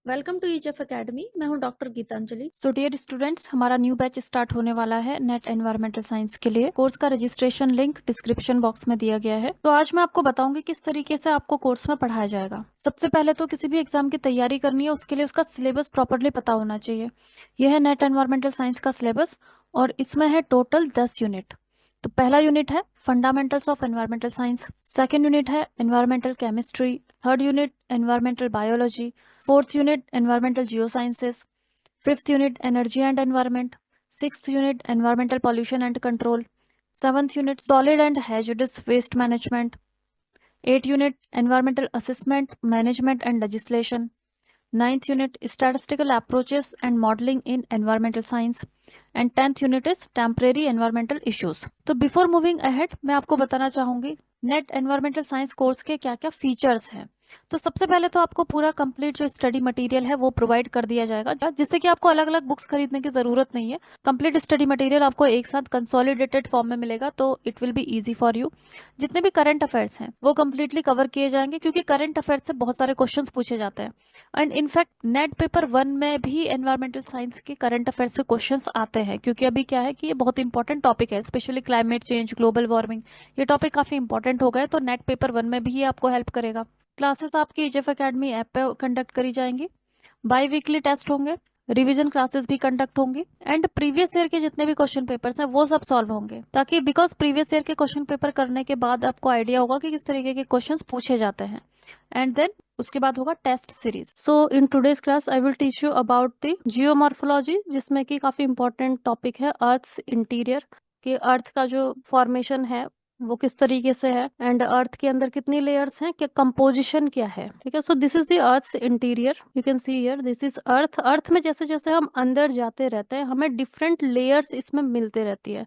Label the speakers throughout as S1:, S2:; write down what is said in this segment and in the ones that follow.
S1: Welcome to H F academy. मैं हूं doctor Geetanjali.
S2: So dear students, हमारा न्यू बैच स्टार्ट होने वाला है नेट एनवायरमेंटल साइंस के लिए। कोर्स का रजिस्ट्रेशन लिंक डिस्क्रिप्शन बॉक्स में दिया गया है। तो आज मैं आपको बताऊंगी किस तरीके से आपको कोर्स में पढ़ाया जाएगा। सबसे पहले तो किसी भी एग्जाम की तैयारी करनी है उसके लिए उसका सिलेबस प्रॉपरली पता होना चाहिए। यह है नेट एनवायरमेंटल साइंस का सिलेबस और इसमें है टोटल 10 यूनिट। तो पहला यूनिट है fundamentals of environmental science, second unit है environmental chemistry, third unit environmental biology, fourth unit environmental geo sciences, fifth unit energy and environment, sixth unit environmental pollution and control, seventh unit solid and hazardous waste management, eight unit environmental assessment management and legislation, ninth unit statistical approaches and modeling in environmental science, and 10th unit is temporary environmental issues. तो before moving ahead मैं आपको बताना चाहूंगी net environmental science course के क्या क्या features हैं। तो सबसे पहले तो आपको पूरा कंप्लीट जो स्टडी मटेरियल है वो प्रोवाइड कर दिया जाएगा, जिससे कि आपको अलग अलग बुक्स खरीदने की जरूरत नहीं है। कंप्लीट स्टडी मटेरियल आपको एक साथ कंसोलिडेटेड फॉर्म में मिलेगा, तो it will be easy for you. जितने भी करंट अफेयर्स हैं वो कंप्लीटली कवर किए जाएंगे, क्योंकि करंट अफेयर्स से बहुत सारे क्वेश्चंस पूछे जाते हैं। एंड इनफैक्ट नेट पेपर 1 में भी एनवायरमेंटल साइंस के करंट अफेयर्स से क्वेश्चंस आते हैं, क्योंकि अभी क्या है कि ये बहुत इंपॉर्टेंट टॉपिक है, specially climate change, global warming. ये टॉपिक काफी इंपॉर्टेंट हो गए, तो नेट पेपर 1 में भी ये आपको हेल्प करेगा। क्लासेस आपकी ईजेफ एकेडमी ऐप पे कंडक्ट करी जाएंगी, बाई वीकली टेस्ट होंगे, रिवीजन क्लासेस भी कंडक्ट होंगी, एंड प्रीवियस ईयर के जितने भी क्वेश्चन पेपर्स हैं वो सब सॉल्व होंगे, ताकि बिकॉज प्रीवियस ईयर के क्वेश्चन पेपर करने के बाद आपको आइडिया होगा कि किस तरीके के क्वेश्चंस पूछे जाते हैं। एंड देन उसके बाद होगा test series. So in today's class I will teach you about the geomorphology, जिसमें कि काफी इंपॉर्टेंट टॉपिक है अर्थ इंटीरियर, कि अर्थ का जो फॉर्मेशन है वो किस तरीके से है, एंड अर्थ के अंदर कितनी लेयर्स हैं, क्या कंपोजिशन क्या है। ठीक है, so this is the earth interior. You can see here this is earth. Earth में जैसे जैसे हम अंदर जाते रहते हैं हमें डिफरेंट लेयर्स इसमें मिलते रहती है।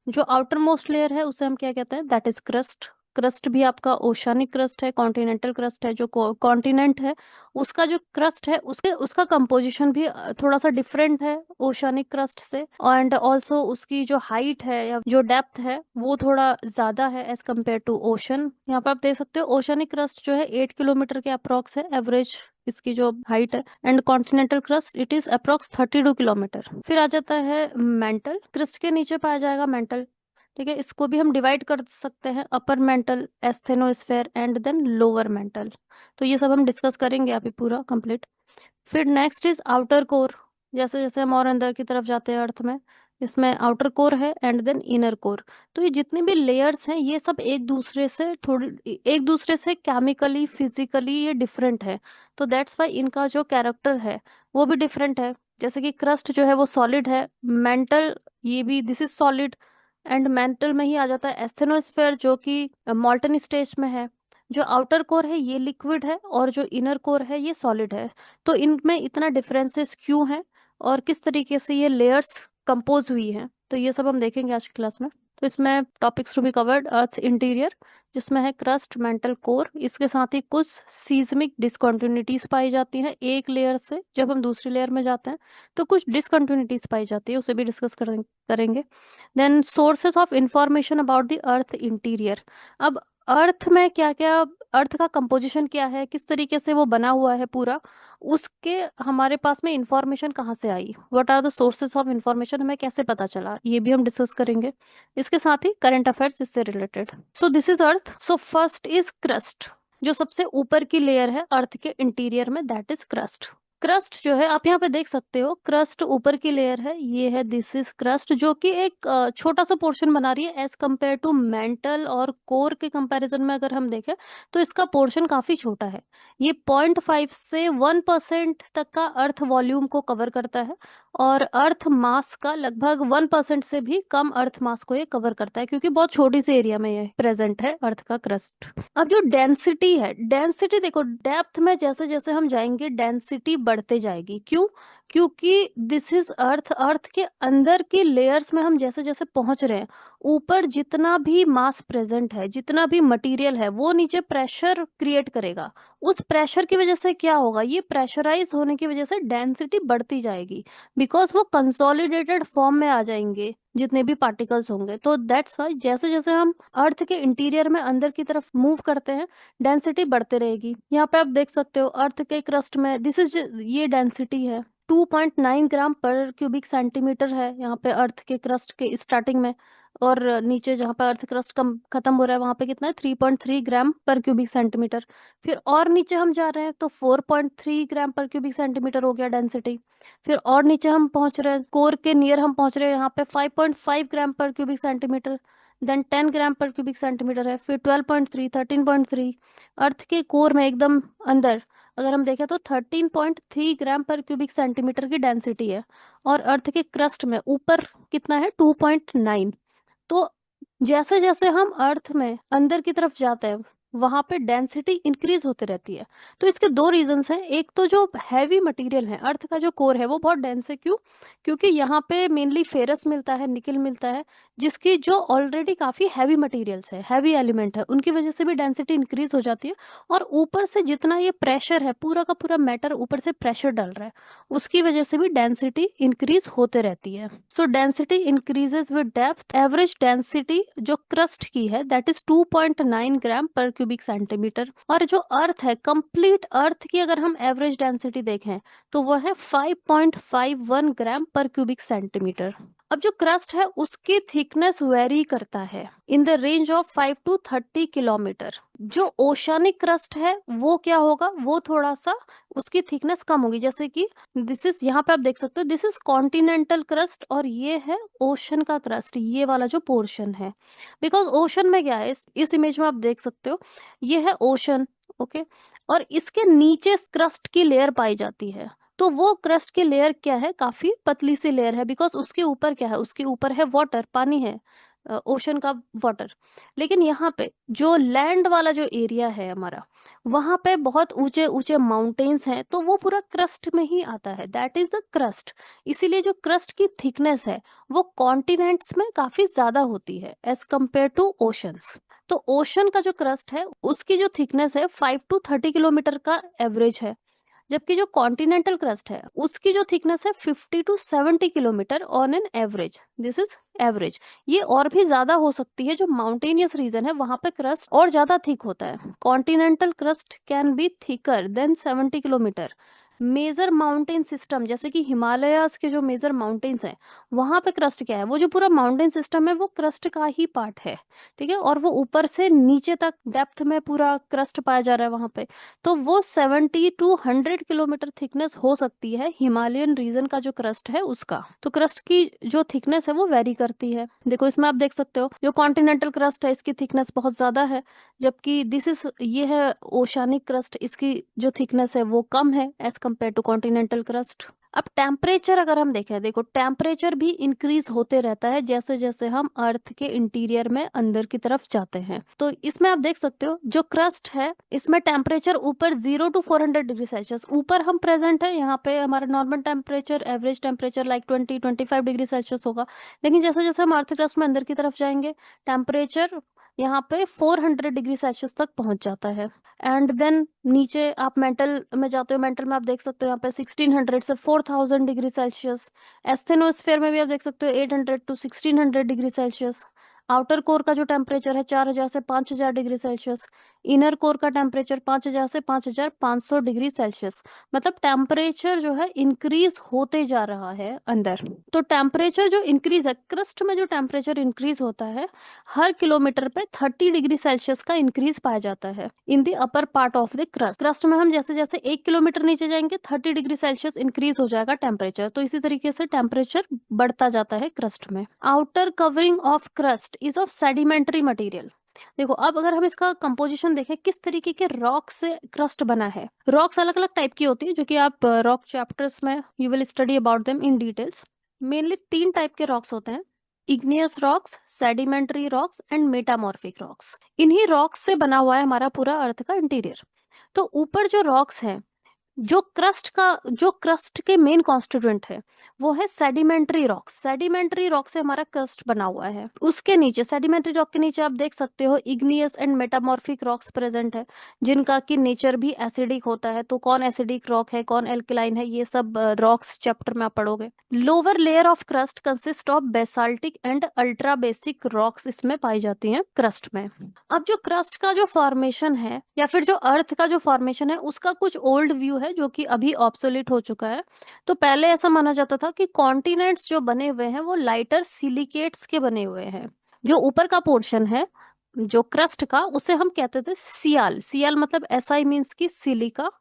S2: जो आउटर मोस्ट लेयर है उसे हम क्या कहते हैं, दैट इज क्रस्ट। क्रस्ट भी आपका ओशानिक क्रस्ट है, कॉन्टिनेंटल क्रस्ट है। जो कॉन्टिनेंट है उसका जो क्रस्ट है उसके उसका कंपोजिशन भी थोड़ा सा डिफरेंट है ओशानिक क्रस्ट से, एंड ऑल्सो उसकी जो हाइट है या जो डेप्थ है वो थोड़ा ज्यादा है एज कम्पेयर टू ओशन। यहाँ पे आप देख सकते हो ओशानिक क्रस्ट जो है 8 किलोमीटर के अप्रोक्स है एवरेज इसकी जो हाइट है, and continental crust it is approx 32 kilometre. फिर आ जाता है मेंटल क्रस्ट, के नीचे पाया जाएगा मेंटल। ठीक है, इसको भी हम डिवाइड कर सकते हैं upper mantle, asthenosphere and then lower mantle. तो ये सब हम डिस्कस करेंगे अभी पूरा कंप्लीट। फिर नेक्स्ट इज आउटर कोर। जैसे जैसे हम और अंदर की तरफ जाते हैं अर्थ में, इसमें आउटर कोर है एंड देन इनर कोर। तो ये जितनी भी लेयर्स हैं ये सब एक दूसरे से केमिकली फिजिकली ये डिफरेंट है। तो दैट्स वाई इनका जो कैरेक्टर है वो भी डिफरेंट है। जैसे कि क्रस्ट जो है वो सॉलिड है, मेंटल ये भी this is solid, and mental में ही आ जाता है एस्थेनोस्फेयर जो कि मॉल्टन स्टेज में है। जो आउटर कोर है ये लिक्विड है और जो इनर कोर है ये सॉलिड है। तो इनमें इतना डिफरेंसेस क्यों है और किस तरीके से ये लेयर्स कंपोज हुई हैं, तो ये सब हम देखेंगे आज की क्लास में। तो इसमें topics to be covered earth interior, जिसमें है क्रस्ट, मेंटल, कोर। इसके साथ ही कुछ सीस्मिक डिसकंटिन्यूटीज पाई जाती हैं एक लेयर से जब हम दूसरी लेयर में जाते हैं, तो कुछ डिसकंटिन्यूटीज पाई जाती है, उसे भी डिस्कस करेंगे। Then sources of information about the earth interior. अब अर्थ में क्या क्या, अर्थ का कंपोजिशन क्या है, किस तरीके से वो बना हुआ है पूरा, उसके हमारे पास में इंफॉर्मेशन कहाँ से आई, what are the sources of information, हमें कैसे पता चला, ये भी हम डिस्कस करेंगे। इसके साथ ही करंट अफेयर्स इससे related. So this is earth. So first is crust. जो सबसे ऊपर की लेयर है अर्थ के इंटीरियर में दैट इज क्रस्ट। क्रस्ट जो है आप यहाँ पे देख सकते हो, क्रस्ट ऊपर की लेयर है, ये है दिस इज क्रस्ट, जो कि एक छोटा सा पोर्शन बना रही है एज कम्पेयर टू मेंटल और कोर के कंपैरिजन में। अगर हम देखें तो इसका पोर्शन काफी छोटा है, ये 0.5 से 1% तक का अर्थ वॉल्यूम को कवर करता है, और अर्थ मास का लगभग 1% से भी कम अर्थ मास को ये कवर करता है, क्योंकि बहुत छोटी सी एरिया में ये प्रेजेंट है अर्थ का क्रस्ट। अब जो डेंसिटी है, डेंसिटी देखो, डेप्थ में जैसे जैसे हम जाएंगे डेंसिटी बढ़ते जाएगी। क्यों? क्योंकि दिस इज अर्थ। अर्थ के अंदर की लेयर्स में हम जैसे जैसे पहुंच रहे हैं, ऊपर जितना भी मास प्रेजेंट है, जितना भी मटेरियल है, वो नीचे प्रेशर क्रिएट करेगा। उस प्रेशर की वजह से क्या होगा, ये प्रेशराइज होने की वजह से डेंसिटी बढ़ती जाएगी, बिकॉज वो कंसोलिडेटेड फॉर्म में आ जाएंगे। जितने भी पार्टिकल्स होंगे। तो दैट्स वाई जैसे जैसे हम अर्थ के इंटीरियर में अंदर की तरफ मूव करते हैं, डेंसिटी बढ़ते रहेगी। यहाँ पे आप देख सकते हो अर्थ के क्रस्ट में दिस इज, ये डेंसिटी है 2.9 ग्राम पर क्यूबिक सेंटीमीटर है यहाँ पे अर्थ के क्रस्ट के स्टार्टिंग में। और नीचे जहाँ पे अर्थ क्रस्ट कम खत्म हो रहा है वहां पे कितना है, 3.3 ग्राम पर क्यूबिक सेंटीमीटर। फिर और नीचे हम जा रहे हैं तो 4.3 ग्राम पर क्यूबिक सेंटीमीटर हो गया डेंसिटी। फिर और नीचे हम पहुंच रहे हैं, कोर के नियर हम पहुंच रहे हैं यहाँ पे 5.5 ग्राम पर क्यूबिक सेंटीमीटर। देन 10 ग्राम पर क्यूबिक सेंटीमीटर है, फिर 12.3, 13.3। अर्थ के कोर में एकदम अंदर अगर हम देखें तो 13.3 ग्राम पर क्यूबिक सेंटीमीटर की डेंसिटी है। और अर्थ के क्रस्ट में ऊपर कितना है, 2.9। तो जैसे जैसे हम अर्थ में अंदर की तरफ जाते हैं वहां पे डेंसिटी इंक्रीज होते रहती है। तो इसके दो रीजंस हैं। एक तो जो हैवी मटेरियल है, अर्थ का जो कोर है वो बहुत डेंस है। क्यों? क्योंकि यहाँ पे मेनली फेरस मिलता है, निकल मिलता है, जिसकी जो ऑलरेडी काफी हैवी मटेरियल्स है, हैवी एलिमेंट है, उनकी वजह से भी डेंसिटी इंक्रीज हो जाती है। और ऊपर से जितना ये प्रेशर है, पूरा का पूरा मैटर ऊपर से प्रेशर डाल रहा है, उसकी वजह से भी डेंसिटी इंक्रीज होते रहती है। सो density increases with depth. Average density जो क्रस्ट की है दैट इज 2.9 ग्राम पर क्यूबिक सेंटीमीटर। और जो अर्थ है, कंप्लीट अर्थ की अगर हम एवरेज डेंसिटी देखें तो वह है 5.51 ग्राम पर क्यूबिक सेंटीमीटर। अब जो क्रस्ट है उसकी थिकनेस वेरी करता है in the range of 5 to 30 kilometre. जो ओशानिक क्रस्ट है वो क्या होगा, वो थोड़ा सा उसकी थिकनेस कम होगी। जैसे कि दिस इज, यहाँ पे आप देख सकते हो दिस इज कॉन्टिनेंटल क्रस्ट और ये है ओशन का क्रस्ट, ये वाला जो पोर्शन है। बिकॉज ओशन में क्या है, इस इमेज में आप देख सकते हो ये है ओशन, ओके। और इसके नीचे क्रस्ट की लेयर पाई जाती है। तो वो क्रस्ट की लेयर क्या है, काफी पतली सी लेयर है। बिकॉज उसके ऊपर क्या है, उसके ऊपर है वाटर, पानी है, ओशन का वाटर। लेकिन यहाँ पे जो लैंड वाला जो एरिया है हमारा, वहां पे बहुत ऊंचे ऊंचे माउंटेन्स हैं, तो वो पूरा क्रस्ट में ही आता है, दैट इज द क्रस्ट। इसीलिए जो क्रस्ट की थिकनेस है वो कॉन्टिनेंट्स में काफी ज्यादा होती है एज कम्पेयर टू ओशंस। तो ओशन का जो क्रस्ट है उसकी जो थिकनेस है 5 to 30 किलोमीटर का एवरेज है। जबकि जो कॉन्टिनेंटल क्रस्ट है उसकी जो थिकनेस है 50 to 70 kilometre on an average. This is average. ये और भी ज्यादा हो सकती है, जो माउंटेनियस रीजन है वहां पे क्रस्ट और ज्यादा थिक होता है। Continental crust can be thicker than 70 kilometre. Major mountain system जैसे कि हिमालयास के जो मेजर माउंटेन्स हैं वहां पे क्रस्ट क्या है, वो जो पूरा माउंटेन सिस्टम है वो क्रस्ट का ही पार्ट है, ठीक है। और वो ऊपर से नीचे तक डेप्थ में पूरा क्रस्ट पाया जा रहा है वहां पे। तो वो 70 to 100 किलोमीटर थिकनेस हो सकती है हिमालयन रीजन का जो क्रस्ट है उसका। तो क्रस्ट की जो थिकनेस है वो वेरी करती है। देखो इसमें आप देख सकते हो जो कॉन्टिनेंटल क्रस्ट है इसकी थिकनेस बहुत ज्यादा है, जबकि दिस इज, ये है ओशानिक क्रस्ट, इसकी जो थिकनेस है वो कम है as compare to continental crust. अब टेम्परेचर अगर हम देखें, देखो टेम्परेचर भी इंक्रीज होते रहता है जैसे जैसे हम अर्थ के इंटीरियर में अंदर की तरफ जाते हैं। तो इसमें आप देख सकते हो जो क्रस्ट है इसमें टेम्परेचर ऊपर 0 to 400 डिग्री सेल्सियस ऊपर हम प्रेजेंट है। यहाँ पे हमारा normal temperature, average temperature like 20-25 degree Celsius होगा। लेकिन जैसे जैसे हम अर्थ क्रस्ट में अंदर की तरफ जाएंगे टेम्परेचर यहाँ पे 400 डिग्री सेल्सियस तक पहुंच जाता है। एंड देन नीचे आप मेंटल में जाते हो, मेंटल में आप देख सकते हो यहाँ पे 1600 से 4000 डिग्री सेल्सियस। एस्थेनोस्फेयर में भी आप देख सकते हो 800 to 1600 degree Celsius. Outer core का जो टेम्परेचर है 4000 से 5000 डिग्री सेल्सियस। इनर कोर का टेम्परेचर 5000 से 5500 डिग्री सेल्सियस। मतलब टेम्परेचर जो है इंक्रीज होते जा रहा है अंदर। तो टेम्परेचर जो इंक्रीज है, क्रस्ट में जो टेम्परेचर इंक्रीज होता है हर किलोमीटर पे 30 डिग्री सेल्सियस का इंक्रीज पाया जाता है in the upper part of the crust. Crust में हम जैसे जैसे 1 किलोमीटर नीचे जाएंगे 30 डिग्री सेल्सियस इंक्रीज हो जाएगा टेम्परेचर। तो इसी तरीके से टेम्परेचर बढ़ता जाता है क्रस्ट में। Outer covering of crust is of sedimentary material. देखो अब अगर हम इसका कंपोजिशन देखें किस तरीके के रॉक से क्रस्ट बना है। रॉक्स अलग अलग टाइप की होती है जो कि आप रॉक चैप्टर्स में you will study about them in details. Mainly 3 type के रॉक्स होते हैं, igneous rocks, sedimentary rocks and metamorphic rocks. इन्हीं रॉक्स से बना हुआ है हमारा पूरा अर्थ का इंटीरियर। तो ऊपर जो रॉक्स हैं जो क्रस्ट के मेन कॉन्स्टिट्यूएंट है वो है सेडिमेंट्री रॉक। सेडिमेंट्री रॉक से हमारा क्रस्ट बना हुआ है। उसके नीचे, सेडिमेंट्री रॉक के नीचे आप देख सकते हो igneous and metamorphic rocks present है, जिनका की नेचर भी एसिडिक होता है। तो कौन एसिडिक रॉक है, कौन एल्कलाइन है, ये सब रॉक्स चैप्टर में आप पढ़ोगे। Lower layer of crust consist of basaltic and ultra basic rocks इसमें पाई जाती हैं क्रस्ट में। अब जो क्रस्ट का जो फॉर्मेशन है या फिर जो अर्थ का जो फॉर्मेशन है उसका कुछ ओल्ड व्यू है जो कि अभी ऑब्सोलीट हो चुका है। तो पहले ऐसा माना जाता था कि कॉन्टिनेंट्स जो बने हुए हैं वो लाइटर सिलिकेट्स के बने हुए हैं। जो ऊपर का पोर्शन है जो क्रस्ट का, उसे हम कहते थे सियाल। सियाल मतलब SI मीन्स की silica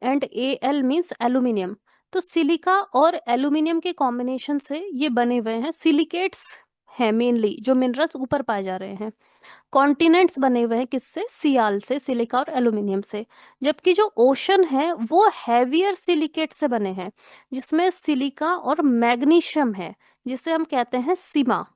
S2: and AL means aluminium. तो सिलिका और एल्यूमिनियम के कॉम्बिनेशन से ये बने हुए हैं सिलिकेट्स हैं मेनली, जो मिनरल्स ऊपर पाए जा रहे हैं। कॉन्टिनेंट्स बने हुए हैं किससे, सियाल से, सिलिका और एल्यूमिनियम से। जबकि जो ओशन है वो हैवियर सिलिकेट से बने हैं, जिसमें सिलिका और मैग्नीशियम है, जिसे हम कहते हैं सीमा।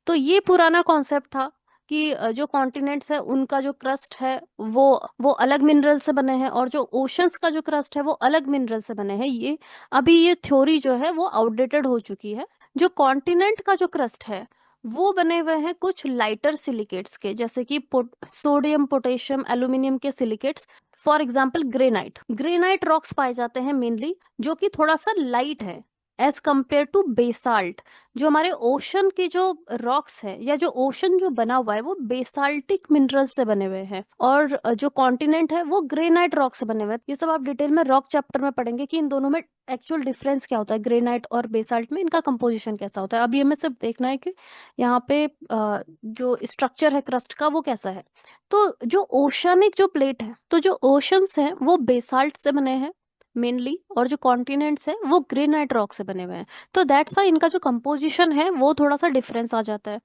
S2: तो ये पुराना कॉन्सेप्ट था कि जो कॉन्टिनेंट्स है उनका जो क्रस्ट है वो अलग मिनरल से बने हैं, और जो ओशंस का जो क्रस्ट है वो अलग मिनरल से बने हैं। ये अभी ये थ्योरी जो है वो आउटडेटेड हो चुकी है। जो कॉन्टिनेंट का जो क्रस्ट है वो बने हुए हैं कुछ लाइटर सिलिकेट्स के, जैसे कि सोडियम, पोटेशियम, एल्यूमिनियम के silicates. For example granite. Granite rocks पाए जाते हैं मेनली, जो कि थोड़ा सा लाइट है एज कंपेयर टू बेसाल्ट। जो हमारे ओशन के जो रॉक्स है या जो ओशन जो बना हुआ है वो बेसाल्टिक मिनरल से बने हुए हैं, और जो कॉन्टिनेंट है वो ग्रेनाइट रॉक से बने हुए हैं। ये सब आप डिटेल में रॉक चैप्टर में पढ़ेंगे कि इन दोनों में एक्चुअल डिफरेंस क्या होता है, ग्रेनाइट और बेसाल्ट में इनका कंपोजिशन कैसा होता है। अभी हमें सिर्फ देखना है कि यहाँ पे जो स्ट्रक्चर है क्रस्ट का वो कैसा है। तो जो ओशनिक जो प्लेट है, तो जो ओशंस है वो बेसाल्ट से बने हैं मेनली, और जो कॉन्टिनेंट्स है वो ग्रेनाइट रॉक से बने हुए हैं। तो दैट्स वाई इनका जो कंपोजिशन है वो थोड़ा सा डिफरेंस आ जाता है।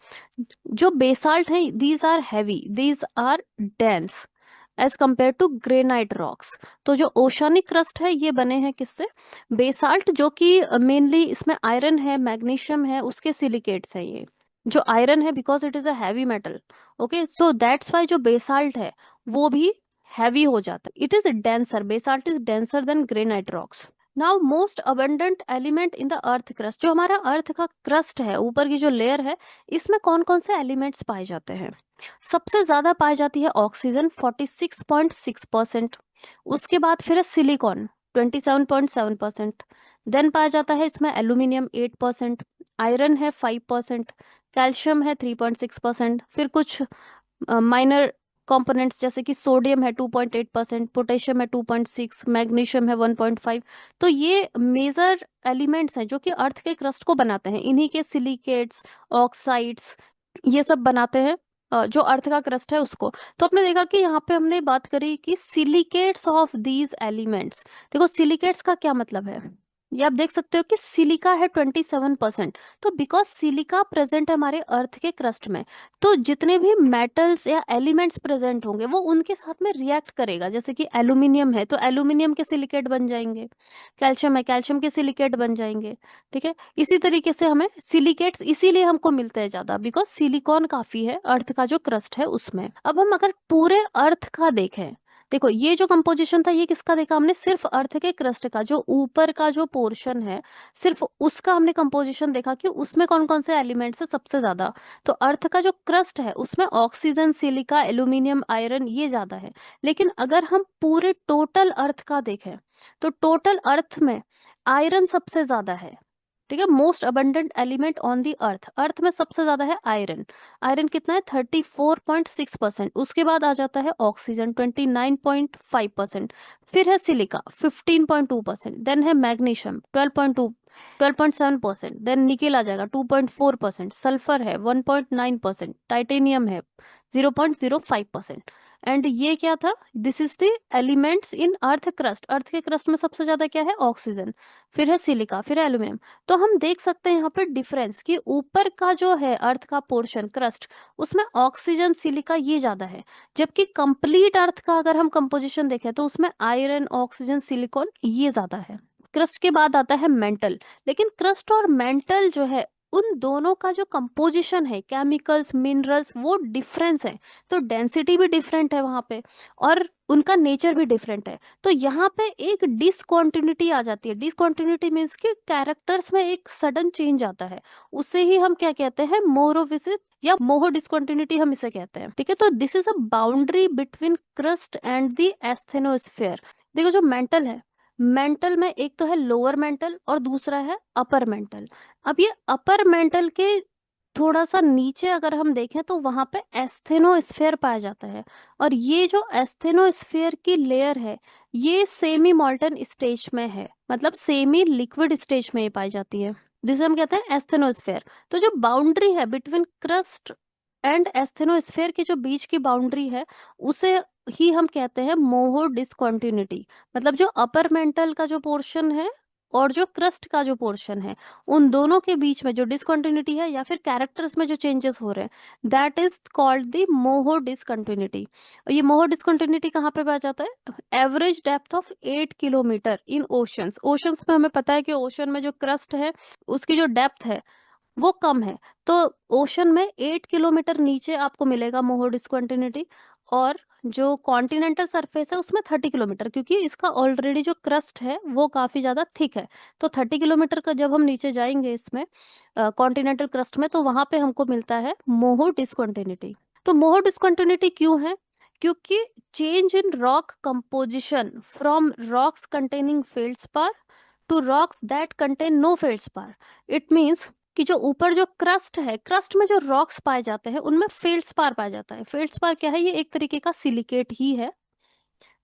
S2: जो बेसाल्ट है these are heavy, these are dense as compare to granite rocks. तो जो ओशानिक क्रस्ट है ये बने हैं किससे, बेसाल्ट, जो कि मेनली इसमें आयरन है, मैग्नीशियम है, उसके सिलिकेट्स है। ये जो आयरन है because it is a heavy metal, okay, so that's why जो बेसाल्ट है वो भी हैवी हो जाता है। It is denser, basalt is denser then granite rocks. Now most abundant element in the earth crust. जो हमारा अर्थ का क्रस्ट है, ऊपर की जो लेयर है, इसमें कौन कौन से एलिमेंट्स पाए जाते हैं। सबसे ज्यादा पाई जाती है ऑक्सीजन 46.6%। उसके बाद फिर है सिलिकॉन 27.7%। देन पाया जाता है इसमें एल्यूमिनियम 8%, आयरन है 5%, कैल्शियम है 3.6%, फिर कुछ माइनर कंपोनेंट्स जैसे कि सोडियम है 2.8%, पोटेशियम है 2.6, मैग्नीशियम है 1.5। तो ये मेजर एलिमेंट्स हैं जो कि अर्थ के क्रस्ट को बनाते हैं। इन्हीं के सिलिकेट्स, ऑक्साइड्स, ये सब बनाते हैं जो अर्थ का क्रस्ट है उसको। तो आपने देखा कि यहाँ पे हमने बात करी कि सिलिकेट्स ऑफ दीज एलिमेंट्स। देखो सिलिकेट्स का क्या मतलब है, ये आप देख सकते हो कि सिलिका है 27%। तो बिकॉज सिलिका प्रेजेंट है हमारे अर्थ के क्रस्ट में, तो जितने भी मेटल्स या एलिमेंट्स प्रेजेंट होंगे वो उनके साथ में रिएक्ट करेगा। जैसे कि एल्यूमिनियम है तो एल्यूमिनियम के सिलिकेट बन जाएंगे, कैल्शियम है, कैल्शियम के सिलिकेट बन जाएंगे। ठीक है, इसी तरीके से हमें सिलिकेट्स इसीलिए हमको मिलते हैं ज्यादा, बिकॉज सिलिकॉन काफी है अर्थ का जो क्रस्ट है उसमें। अब हम अगर पूरे अर्थ का देखें, देखो ये जो कंपोजिशन था ये किसका देखा हमने, सिर्फ अर्थ के क्रस्ट का, जो ऊपर का जो पोर्शन है सिर्फ उसका हमने कंपोजिशन देखा कि उसमें कौन कौन से एलिमेंट्स है सबसे ज्यादा। तो अर्थ का जो क्रस्ट है उसमें ऑक्सीजन, सिलिका, एल्यूमिनियम, आयरन ये ज्यादा है। लेकिन अगर हम पूरे टोटल अर्थ का देखें तो टोटल अर्थ में आयरन सबसे ज्यादा है। ठीक है, most abundant element on the earth, earth में सबसे ज्यादा है आयरन। आयरन कितना है 34.6%। उसके बाद आ जाता है ऑक्सीजन 29.5%, फिर है सिलिका 15.2%, देन है मैग्नीशियम 12.7%, देन निकेल आ जाएगा 2.4%, सल्फर है 1.9%, टाइटेनियम है 0.05%। एंड ये क्या था, this is the elements in earth crust. Earth के क्रस्ट में सबसे ज्यादा क्या है, ऑक्सीजन, फिर है सिलिका, फिर है एल्यूमिनियम। तो हम देख सकते हैं यहाँ पर डिफरेंस कि ऊपर का जो है अर्थ का पोर्शन क्रस्ट, उसमें ऑक्सीजन, सिलिका ये ज्यादा है। जबकि कंप्लीट अर्थ का अगर हम कंपोजिशन देखें तो उसमें आयरन, ऑक्सीजन, सिलिकॉन ये ज्यादा है। क्रस्ट के बाद आता है मेंटल। लेकिन क्रस्ट और मेंटल जो है उन दोनों का जो कंपोजिशन है, केमिकल्स, मिनरल्स, वो डिफरेंस है, तो डेंसिटी भी डिफरेंट है वहाँ पे और उनका नेचर भी डिफरेंट है। तो यहाँ पे एक डिसकॉन्टिन्यूटी आ जाती है। डिसकॉन्टिन्यूटी मीन्स कि कैरेक्टर्स में एक सडन चेंज आता है, उसे ही हम क्या कहते हैं, मोरोविसिस या मोहो डिसकॉन्टिन्यूटी हम इसे कहते हैं। ठीक है, तो this is a boundary between crust and the asthenosphere. देखो जो मेंटल है, मेंटल में एक तो है लोअर मेंटल और दूसरा है अपर मेंटल। अब ये अपर मेंटल के थोड़ा सा नीचे अगर हम देखें तो वहां पे एस्थेनोस्फेयर पाया जाता है, और ये जो एस्थेनोस्फेयर की लेयर है ये सेमी मॉल्टन स्टेज में है, मतलब सेमी लिक्विड स्टेज में ये पाई जाती है, जिसे हम कहते हैं एस्थेनोस्फेयर। तो जो बाउंड्री है बिटवीन क्रस्ट एंड एस्थेनोस्फेयर के जो बीच की बाउंड्री है उसे ही हम कहते हैं मोहो डिसकॉन्टिन्यूटी। मतलब जो अपर मेंटल का जो पोर्शन है और जो क्रस्ट का जो पोर्शन है, उन दोनों के बीच में जो डिसकंटिन्यूटी है या फिर कैरेक्टर्स में जो चेंजेस हो रहे हैं, that is called the Moho discontinuity. ये मोहो डिसकंटिन्यूटी कहाँ पे पाया जाता है? Average depth of 8 kilometre in oceans. Oceans में हमें पता है कि ओशन में जो क्रस्ट है उसकी जो डेप्थ है वो कम है, तो ओशन में 8 किलोमीटर नीचे आपको मिलेगा मोहो डिस्कंटिन्यूटी, और जो कॉन्टिनेंटल सरफेस है उसमें 30 किलोमीटर, क्योंकि इसका ऑलरेडी जो क्रस्ट है वो काफी ज्यादा थिक है। तो 30 किलोमीटर का जब हम नीचे जाएंगे इसमें कॉन्टिनेंटल क्रस्ट में, तो वहां पे हमको मिलता है मोहो डिस्कंटिन्यूटी। तो मोहो डिस्कंटिन्यूटी क्यों है? क्योंकि change in rock composition from rocks containing feldspar to rocks that contain no feldspar. It means कि जो ऊपर जो क्रस्ट है, क्रस्ट में जो रॉक्स पाए जाते हैं उनमें फेल्ड्स्पार पाया जाता है। फेल्ड्स्पार क्या है? ये एक तरीके का सिलिकेट ही है,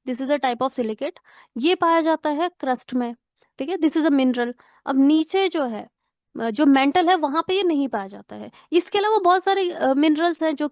S2: this is a type of silicate, ये पाया जाता है क्रस्ट में। ठीक है, दिस इज अ मिनरल। अब नीचे जो है जो मेंटल है वहां पे ये नहीं पाया जाता है। इसके अलावा बहुत सारे मिनरल्स हैं जो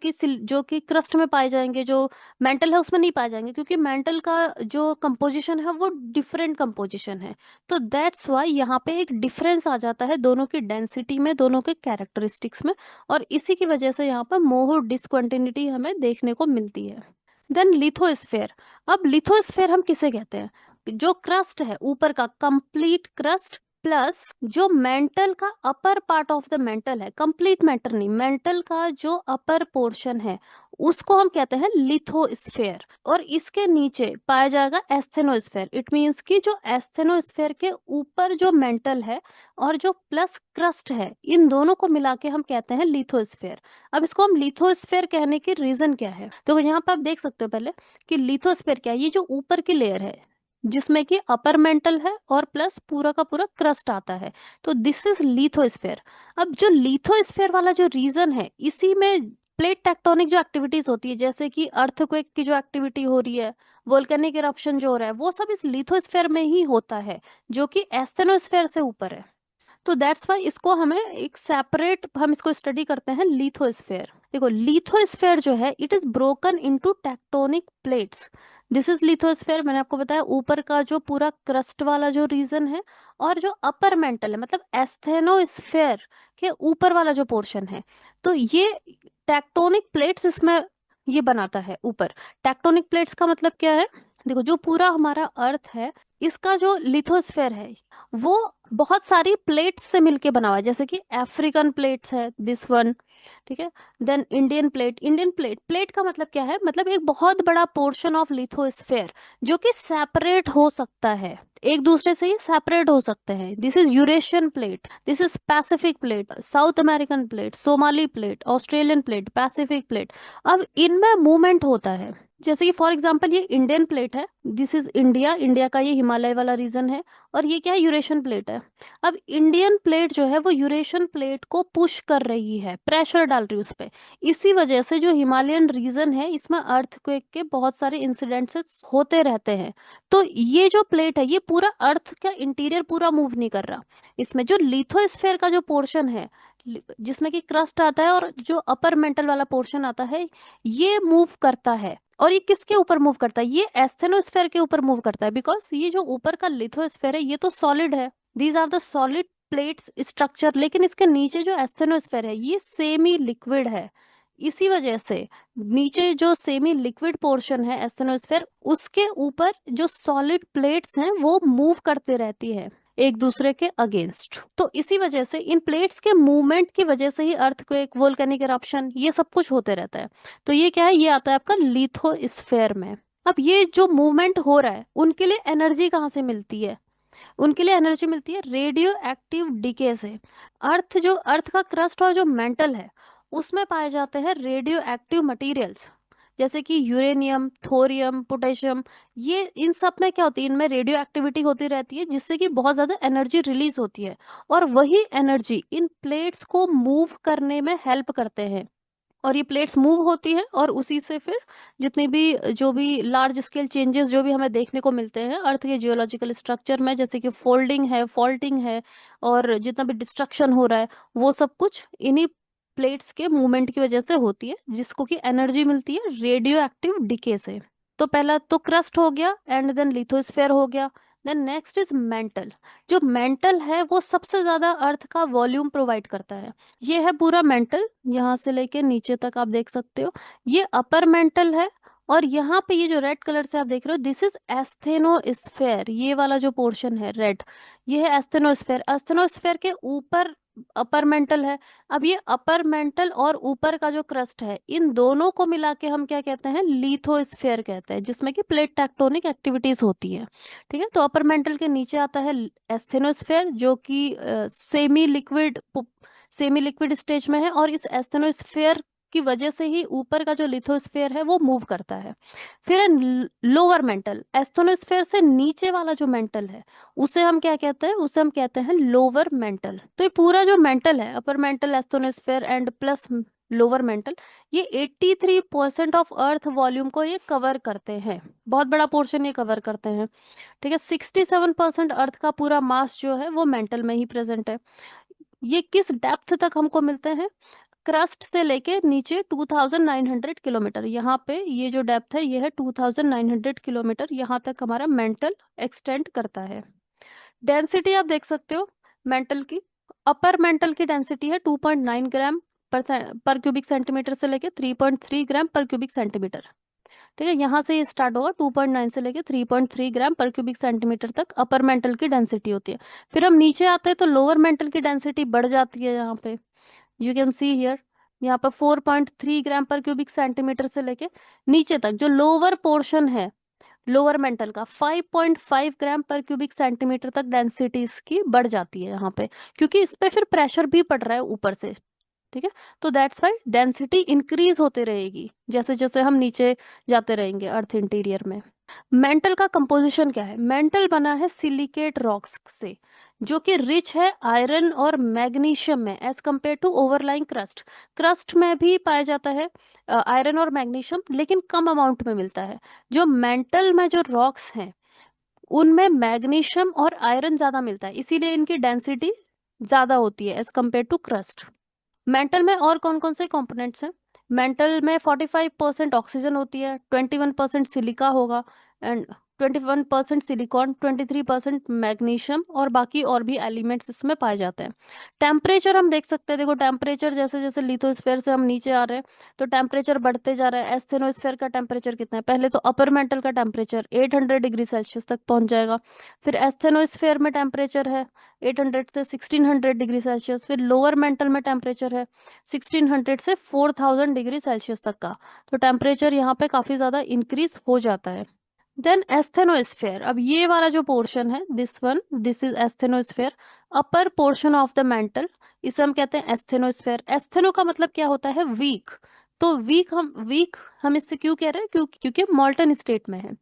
S2: कि क्रस्ट में पाए जाएंगे, जो मेंटल है उसमें नहीं पाए जाएंगे, क्योंकि मेंटल का जो कंपोजिशन है वो डिफरेंट कंपोजिशन है। तो दैट्स वाई यहाँ पे एक डिफरेंस आ जाता है दोनों की डेंसिटी में, दोनों के कैरेक्टरिस्टिक्स में, और इसी की वजह से यहाँ पर मोहो डिसकंटिन्यूटी हमें देखने को मिलती है। Then lithosphere. अब लिथोस्फेयर हम किसे कहते हैं? जो क्रस्ट है ऊपर का कंप्लीट क्रस्ट प्लस जो मेंटल का upper part of the mental है, कंप्लीट मेंटल नहीं, मेंटल का जो अपर पोर्शन है उसको हम कहते हैं लिथोस्फेयर, और इसके नीचे पाया जाएगा एस्थेनोस्फेयर। इट मींस कि जो एस्थेनोस्फेयर के ऊपर जो मेंटल है और जो प्लस क्रस्ट है, इन दोनों को मिला के हम कहते हैं लिथोस्फेयर। अब इसको हम लिथोस्फेयर कहने की रीजन क्या है? तो यहाँ पे आप देख सकते हो पहले कि लिथोस्फेयर क्या है। ये जो ऊपर की लेयर है जिसमें कि अपर मेंटल है और प्लस पूरा का पूरा क्रस्ट आता है, तो दिस इज लिथोस्फेयर। अब जो लिथोस्फेयर वाला जो रीजन है, इसी में प्लेट टेक्टोनिक जो एक्टिविटीज होती है, जैसे कि अर्थक्वेक की जो एक्टिविटी हो रही है, वोल्केनिक इरप्शन जो हो रहा है, वो सब इस लिथोस्फेयर में ही होता है, जो कि एस्थेनोस्फेयर से ऊपर है। तो दैट्स वाई इसको हमें एक सेपरेट, हम इसको स्टडी करते हैं लिथोस्फेयर। देखो लिथोस्फेयर जो है it is broken into tectonic plates. This is lithosphere. मैंने आपको बताया ऊपर का जो पूरा क्रस्ट वाला जो रीजन है और जो अपर मेंटल है, मतलब एस्थेनोस्फेयर के ऊपर वाला जो पोर्शन है, तो ये टेक्टोनिक प्लेट्स इसमें ये बनाता है ऊपर। टेक्टोनिक प्लेट्स का मतलब क्या है? देखो जो पूरा हमारा अर्थ है इसका जो लिथोस्फेयर है वो बहुत सारी प्लेट्स से मिलके बना हुआ है, जैसे कि अफ्रीकन प्लेट्स है दिस वन। ठीक है, then Indian plate. Indian plate, plate का मतलब क्या है? मतलब एक बहुत बड़ा पोर्शन ऑफ लिथोस्फेयर जो कि सेपरेट हो सकता है, एक दूसरे से ही सेपरेट हो सकते हैं। This is Eurasian plate, this is Pacific plate, south American plate, Somali plate, Australian plate, Pacific plate. अब इनमें मूवमेंट होता है, जैसे कि फॉर एग्जांपल ये इंडियन प्लेट है, दिस इज इंडिया, इंडिया का ये हिमालय वाला रीजन है, और ये क्या है? यूरेशियन प्लेट है। अब इंडियन प्लेट जो है वो यूरेशियन प्लेट को पुश कर रही है, प्रेशर डाल रही है उस पे। इसी वजह से जो हिमालयन रीजन है इसमें अर्थक्वेक के बहुत सारे इंसिडेंट्स होते रहते हैं। तो ये जो प्लेट है ये पूरा अर्थ का इंटीरियर पूरा मूव नहीं कर रहा। इसमें जो लिथोस्फेयर का जो पोर्शन है जिसमें कि क्रस्ट आता है और जो अपर मेंटल वाला पोर्शन आता है, ये मूव करता है। और ये किसके ऊपर मूव करता है? ये एस्थेनोस्फेयर के ऊपर मूव करता है, बिकॉज ये जो ऊपर का लिथोस्फेयर है ये तो सॉलिड है, these are the solid plates structure, लेकिन इसके नीचे जो एस्थेनोस्फेयर है ये सेमी लिक्विड है। इसी वजह से नीचे जो सेमी लिक्विड पोर्शन है एस्थेनोस्फेयर, उसके ऊपर जो सॉलिड प्लेट्स हैं वो मूव करते रहती है। एक दूसरे के अगेंस्ट। तो इसी वजह से इन प्लेट्स के मूवमेंट की वजह से ही अर्थक्वेक, वोल्केनिक इरप्शन, ये सब कुछ होते रहता है। तो ये क्या है, ये आता है आपका लिथोस्फेयर में। अब ये जो मूवमेंट हो रहा है उनके लिए एनर्जी कहाँ से मिलती है? उनके लिए एनर्जी मिलती है रेडियो एक्टिव डीके से। अर्थ का क्रस्ट और जो मेंटल है उसमें पाए जाते हैं रेडियो एक्टिव मटीरियल्स, जैसे कि यूरेनियम, थोरियम, पोटेशियम। ये इन सब में क्या होती है, इनमें रेडियो एक्टिविटी होती रहती है जिससे कि बहुत ज्यादा एनर्जी रिलीज होती है, और वही एनर्जी इन प्लेट्स को मूव करने में हेल्प करते हैं। और ये प्लेट्स मूव होती हैं और उसी से फिर जितनी भी जो भी लार्ज स्केल चेंजेस जो भी हमें देखने को मिलते हैं अर्थ के जियोलॉजिकल स्ट्रक्चर में, जैसे कि फोल्डिंग है, फॉल्टिंग है, और जितना भी डिस्ट्रक्शन हो रहा है, वो सब कुछ इन्हीं प्लेट्स के मूवमेंट की वजह से होती है, जिसको कि एनर्जी मिलती है रेडियो एक्टिव डिके से। तो पहला तो क्रस्ट हो गया, एंड देन लिथोस्फेयर हो गया। Then next is mantle. जो मेंटल है वो सबसे ज्यादा अर्थ का वॉल्यूम प्रोवाइड करता है। ये है पूरा मेंटल, यहाँ से लेके नीचे तक आप देख सकते हो, ये अपर मेंटल है। और यहाँ पे ये जो रेड कलर से आप देख रहे हो, दिस इज एस्थेनोस्फेयर। ये वाला जो पोर्शन है रेड, ये है एस्थेनोस्फेयर। एस्थेनोस्फेयर के ऊपर अपर मेंटल है। अब ये अपर मेंटल और ऊपर का जो क्रस्ट है, इन दोनों को मिला के हम क्या कहते हैं, लिथोस्फेयर कहते हैं, जिसमें कि प्लेट टेक्टोनिक एक्टिविटीज होती है। ठीक है, तो अपर मेंटल के नीचे आता है एस्थेनोस्फेयर, जो कि सेमी लिक्विड स्टेज में है, और इस एस्थेनोस्फेयर की वजह से ही ऊपर का जो लिथोस्फेयर है वो मूव करता है। फिर है लोअर मेंटल। एस्थेनोस्फेयर से नीचे वाला जो मेंटल है उसे हम क्या कहते हैं, उसे हम कहते हैं लोअर मेंटल। तो ये पूरा जो मेंटल है, अपर mantle, asthenosphere and plus lower mental, ये 83% ऑफ अर्थ वॉल्यूम को ये कवर करते हैं। बहुत बड़ा पोर्शन ये कवर करते हैं। ठीक है, 67% अर्थ का पूरा मास जो है वो मेंटल में ही प्रेजेंट है। ये किस डेप्थ तक हमको मिलते हैं, क्रस्ट से लेके नीचे 2900 किलोमीटर। यहाँ पे ये जो डेप्थ है ये है 2900 किलोमीटर, यहाँ तक हमारा मेंटल एक्सटेंड करता है। डेंसिटी आप देख सकते हो मेंटल की। अपर मेंटल की डेंसिटी है 2.9 ग्राम पर क्यूबिक सेंटीमीटर से लेके 3.3 ग्राम पर क्यूबिक सेंटीमीटर। ठीक है, यहाँ से ये स्टार्ट होगा, 2.9 से लेके 3.3 ग्राम पर क्यूबिक सेंटीमीटर तक अपर मेंटल की डेंसिटी होती है। फिर हम नीचे आते हैं तो लोअर मेंटल की डेंसिटी बढ़ जाती है। यहाँ पे यू कैन सी हियर, यहाँ पर 4.3 ग्राम पर क्यूबिक सेंटीमीटर से लेके नीचे तक जो लोअर पोर्शन है लोअर मेंटल का, 5.5 ग्राम पर क्यूबिक सेंटीमीटर तक डेंसिटी इसकी बढ़ जाती है यहाँ पे, क्योंकि इस पे फिर प्रेशर भी पड़ रहा है ऊपर से। ठीक है, तो दैट्स वाई डेंसिटी इंक्रीज होते रहेगी जैसे जैसे हम नीचे जाते रहेंगे अर्थ इंटीरियर में। मेंटल का कंपोजिशन क्या है, मेंटल बना है सिलिकेट रॉक्स से, जो कि रिच है आयरन और मैग्नीशियम में as compare to overlying crust. Crust में भी पाया जाता है आयरन और मैग्नीशियम, लेकिन कम अमाउंट में मिलता है। जो मेंटल में जो रॉक्स हैं उनमें मैग्नीशियम और आयरन ज्यादा मिलता है, इसीलिए इनकी डेंसिटी ज्यादा होती है as compare to crust. Mantle में और कौन कौन से कंपोनेंट्स हैं, मेंटल में 45% ऑक्सीजन होती है, 21% सिलिका होगा, एंड 21% सिलिकॉन, 23% मैग्नीशियम, और बाकी और भी एलिमेंट्स इसमें पाए जाते हैं। टेम्परेचर हम देख सकते हैं, देखो टेम्परेचर जैसे जैसे लिथोस्फेयर से हम नीचे आ रहे हैं तो टेम्परेचर बढ़ते जा रहा है। एस्थेनोस्फेयर का टेम्परेचर कितना है, पहले तो अपर मेंटल का टेम्परेचर 800 डिग्री सेल्सियस तक पहुंच जाएगा। फिर एस्थेनोस्फेयर में टेम्परेचर है 800 से 1600 डिग्री सेल्सियस। फिर लोअर मेंटल में टेम्परेचर है 1600 से 4000 डिग्री सेल्सियस तक का। तो टेम्परेचर यहाँ पे काफी ज्यादा इंक्रीज हो जाता है। देन एस्थेनोस्फेयर, अब ये वाला जो पोर्शन है, this is asthenosphere, upper portion of the mental, इसे हम कहते हैं एस्थेनोस्फेयर। एस्थेनो का मतलब क्या होता है, वीक। तो वीक हम इससे क्यों कह रहे हैं, क्योंकि मॉल्टन स्टेट में है।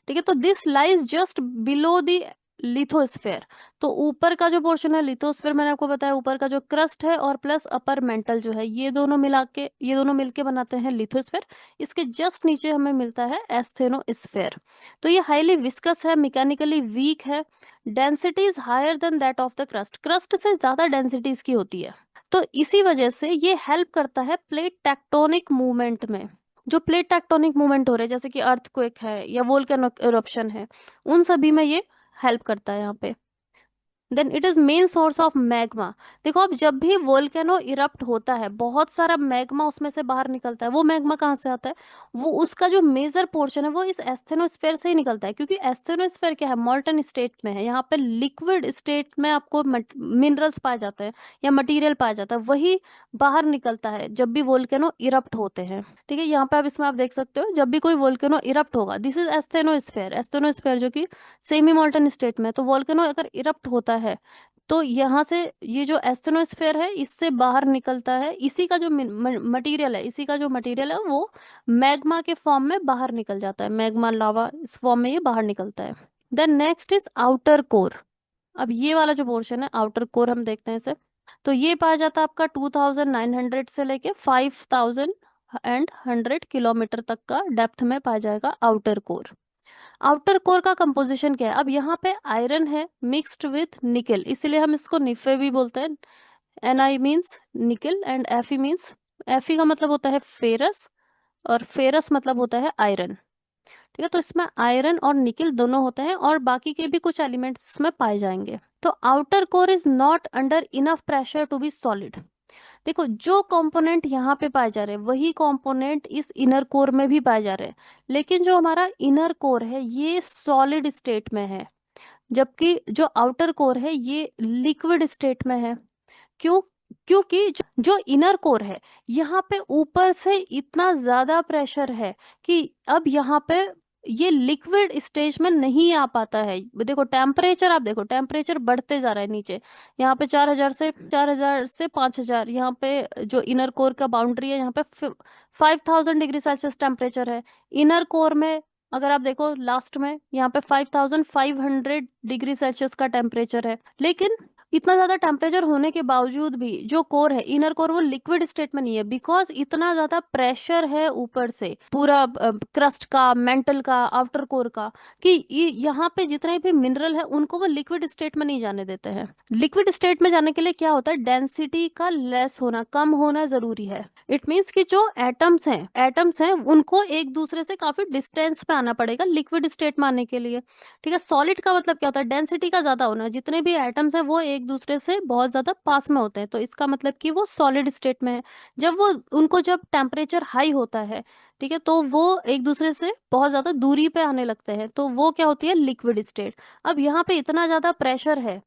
S2: ठीक है, तो this lies just below the lithosphere. तो ऊपर का जो पोर्शन है लिथोस्फेयर, मैंने आपको बताया ऊपर का जो क्रस्ट है और प्लस अपर मेंटल जो है, ये दोनों मिलके बनाते हैं लिथोस्फेयर। इसके जस्ट नीचे हमें मिलता है एस्थेनोस्फेयर। तो ये हाईली विस्कस है, मैकेनिकली वीक है, density is higher than that of the crust, crust से ज्यादा डेंसिटी इसकी होती है। तो इसी वजह से ये हेल्प करता है प्लेट टेक्टोनिक मूवमेंट में। जो प्लेट टेक्टोनिक मूवमेंट हो रहे हैं जैसे कि अर्थक्वेक है या वोल्केनो इरप्शन है, उन सभी में ये हेल्प करता है यहाँ पे। Then it is main source of magma. देखो अब जब भी वोल्केनो इरप्ट होता है बहुत सारा मैग्मा उसमें से बाहर निकलता है। वो मैग्मा कहाँ से आता है? वो उसका जो मेजर पोर्शन है वो इस एस्थेनोस्फेयर से ही निकलता है, क्योंकि एस्थेनोस्फेयर क्या है, मॉल्टन स्टेट में है। यहाँ पे लिक्विड स्टेट में आपको मिनरल्स पाए जाते हैं या मटेरियल पाया जाता है, वही बाहर निकलता है जब भी वोल्केनो इरप्ट होते हैं। ठीक है, यहाँ पे अब इसमें आप देख सकते हो जब भी कोई वोल्केनो इरप्ट होगा, दिस इज एस्थेनोस्फेयर। एस्थेनोस्फेयर जो कि सेमी मॉल्टन स्टेट में है, तो वोल्केनो अगर इरप्ट होता है तो यहाँ से ये जो एस्थेनोस्फेयर है इससे बाहर निकलता है, इसी का जो मटेरियल है, इसी का जो मटेरियल है वो मैग्मा के फॉर्म में बाहर निकल जाता है। मैग्मा लावा इस फॉर्म में ये बाहर निकलता है। Then next is outer core. अब ये वाला जो पोर्शन है आउटर कोर हम देखते हैं इसे। तो ये पाया जाता है आपका 2900 से लेके 5100 किलोमीटर तक का डेप्थ में पाया जाएगा आउटर कोर। आउटर कोर का कंपोजिशन क्या है? अब यहाँ पे आयरन है मिक्स्ड विथ निकेल, इसीलिए हम इसको निफे भी बोलते हैं। Ni means nickel and Fe means, Fe का मतलब होता है फेरस और फेरस मतलब होता है आयरन। ठीक है, तो इसमें आयरन और निकेल दोनों होते हैं और बाकी के भी कुछ एलिमेंट्स इसमें पाए जाएंगे। तो outer core is not under enough pressure to be solid. देखो जो कंपोनेंट यहाँ पे पाए जा रहे हैं वही कंपोनेंट इस इनर कोर में भी पाए जा रहे हैं, लेकिन जो हमारा इनर कोर है ये सॉलिड स्टेट में है, जबकि जो आउटर कोर है ये लिक्विड स्टेट में है। क्यों? क्योंकि जो इनर कोर है यहाँ पे ऊपर से इतना ज्यादा प्रेशर है कि अब यहाँ पे ये लिक्विड स्टेज में नहीं आ पाता है। देखो टेम्परेचर, आप देखो टेम्परेचर बढ़ते जा रहा है नीचे। यहाँ पे 4000 से 5000, यहाँ पे जो इनर कोर का बाउंड्री है यहाँ पे 5000 डिग्री सेल्सियस टेम्परेचर है। इनर कोर में अगर आप देखो लास्ट में यहाँ पे 5500 डिग्री सेल्सियस का टेम्परेचर है। लेकिन इतना ज्यादा टेम्परेचर होने के बावजूद भी जो कोर है इनर कोर वो लिक्विड स्टेट में नहीं है, बिकॉज इतना ज्यादा प्रेशर है ऊपर से पूरा क्रस्ट का, मेंटल का, आउटर कोर का, कि यहाँ पे जितने भी मिनरल है उनको वो लिक्विड स्टेट में नहीं जाने देते हैं। लिक्विड स्टेट में जाने के लिए क्या होता है, डेंसिटी का लेस होना, कम होना जरूरी है। इट मीन्स कि जो एटम्स हैं उनको एक दूसरे से काफी डिस्टेंस पे आना पड़ेगा लिक्विड स्टेट में आने के लिए। ठीक है, सॉलिड का मतलब क्या होता है, डेंसिटी का ज्यादा होना, जितने भी एटम्स हैं वो एक दूसरे से बहुत ज्यादा पास में होते हैं, तो इसका मतलब कि वो सॉलिड स्टेट में है। जब टेम्परेचर हाई होता है, ठीक है, तो वो एक दूसरे से बहुत ज्यादा दूरी पे आने लगते हैं, तो वो क्या होती है, लिक्विड स्टेट। अब यहाँ पे इतना ज्यादा प्रेशर है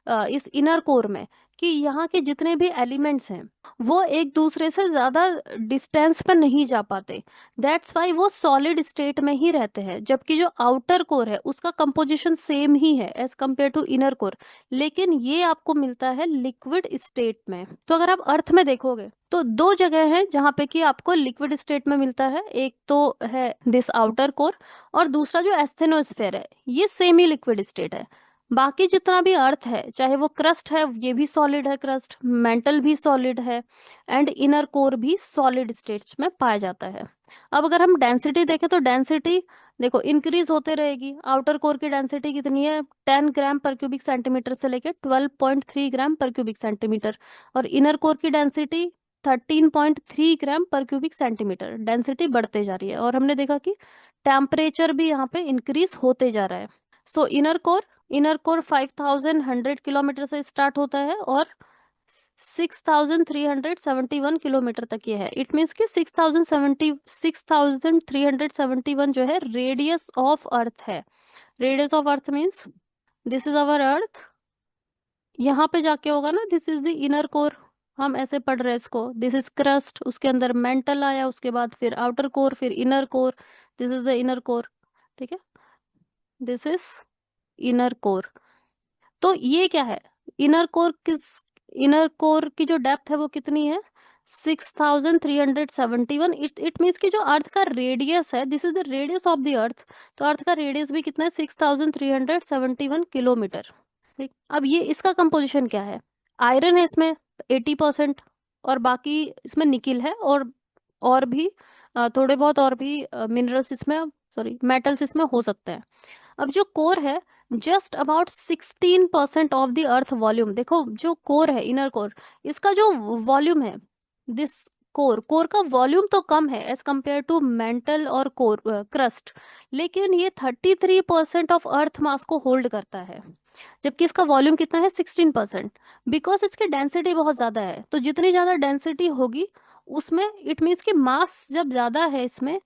S2: इस इनर कोर में कि यहाँ के जितने भी एलिमेंट्स हैं वो एक दूसरे से ज्यादा डिस्टेंस पर नहीं जा पाते। दैट्स वाई वो सॉलिड स्टेट में ही रहते हैं, जबकि जो आउटर कोर है उसका कंपोजिशन सेम ही है as compare to inner core, लेकिन ये आपको मिलता है लिक्विड स्टेट में। तो अगर आप अर्थ में देखोगे तो दो जगह हैं जहाँ पे कि आपको लिक्विड स्टेट में मिलता है, एक तो है दिस आउटर कोर और दूसरा जो एस्थेनोस्फेयर है ये सेमी लिक्विड स्टेट है। बाकी जितना भी अर्थ है, चाहे वो क्रस्ट है ये भी सॉलिड है, क्रस्ट मेंटल भी सॉलिड है एंड इनर कोर भी सॉलिड स्टेट्स में पाया जाता है। अब अगर हम डेंसिटी देखें तो डेंसिटी देखो इंक्रीज होते रहेगी। आउटर कोर की डेंसिटी कितनी है, 10 ग्राम पर क्यूबिक सेंटीमीटर से लेके 12.3 ग्राम पर क्यूबिक सेंटीमीटर, और इनर कोर की डेंसिटी 13.3 ग्राम पर क्यूबिक सेंटीमीटर। डेंसिटी बढ़ते जा रही है और हमने देखा कि टेम्परेचर भी यहाँ पे इंक्रीज होते जा रहा है। सो इनर कोर 5100 किलोमीटर से स्टार्ट होता है और 6371 किलोमीटर तक ये है। इट मीन्स कि 6371 जो है रेडियस ऑफ अर्थ है। Radius of earth means this is our earth, यहाँ पे जाके होगा ना, this is the inner core, हम ऐसे पढ़ रहे हैं इसको, दिस इज क्रस्ट, उसके अंदर मेंटल आया, उसके बाद फिर आउटर कोर, फिर inner core, this is the inner core. ठीक है, दिस इज इनर कोर। तो ये क्या है, इनर कोर की जो डेप्थ है वो कितनी है, 6371। इट मीन्स कि जो अर्थ का रेडियस है, this is the radius of the अर्थ, तो अर्थ का रेडियस भी कितना है, 6371 किलोमीटर। ठीक, अब ये इसका कंपोजिशन क्या है, आयरन है इसमें 80%, और बाकी इसमें निकिल है और भी थोड़े बहुत और भी मिनरल्स इसमें, सॉरी मेटल्स इसमें हो सकते हैं। अब जो कोर है, just about 16% of the earth volume. देखो जो कोर है इनर कोर, इसका जो वॉल्यूम है, दिस कोर, कोर का वॉल्यूम तो कम है एज कंपेयर टू मेंटल और कोर क्रस्ट, लेकिन ये 33% ऑफ अर्थ मास को होल्ड करता है, जबकि इसका वॉल्यूम कितना है 16%। बिकॉज इसकी डेंसिटी बहुत ज्यादा है, तो जितनी ज्यादा डेंसिटी होगी उसमें इट मीन्स कि मास जब ज्यादा है इसमें,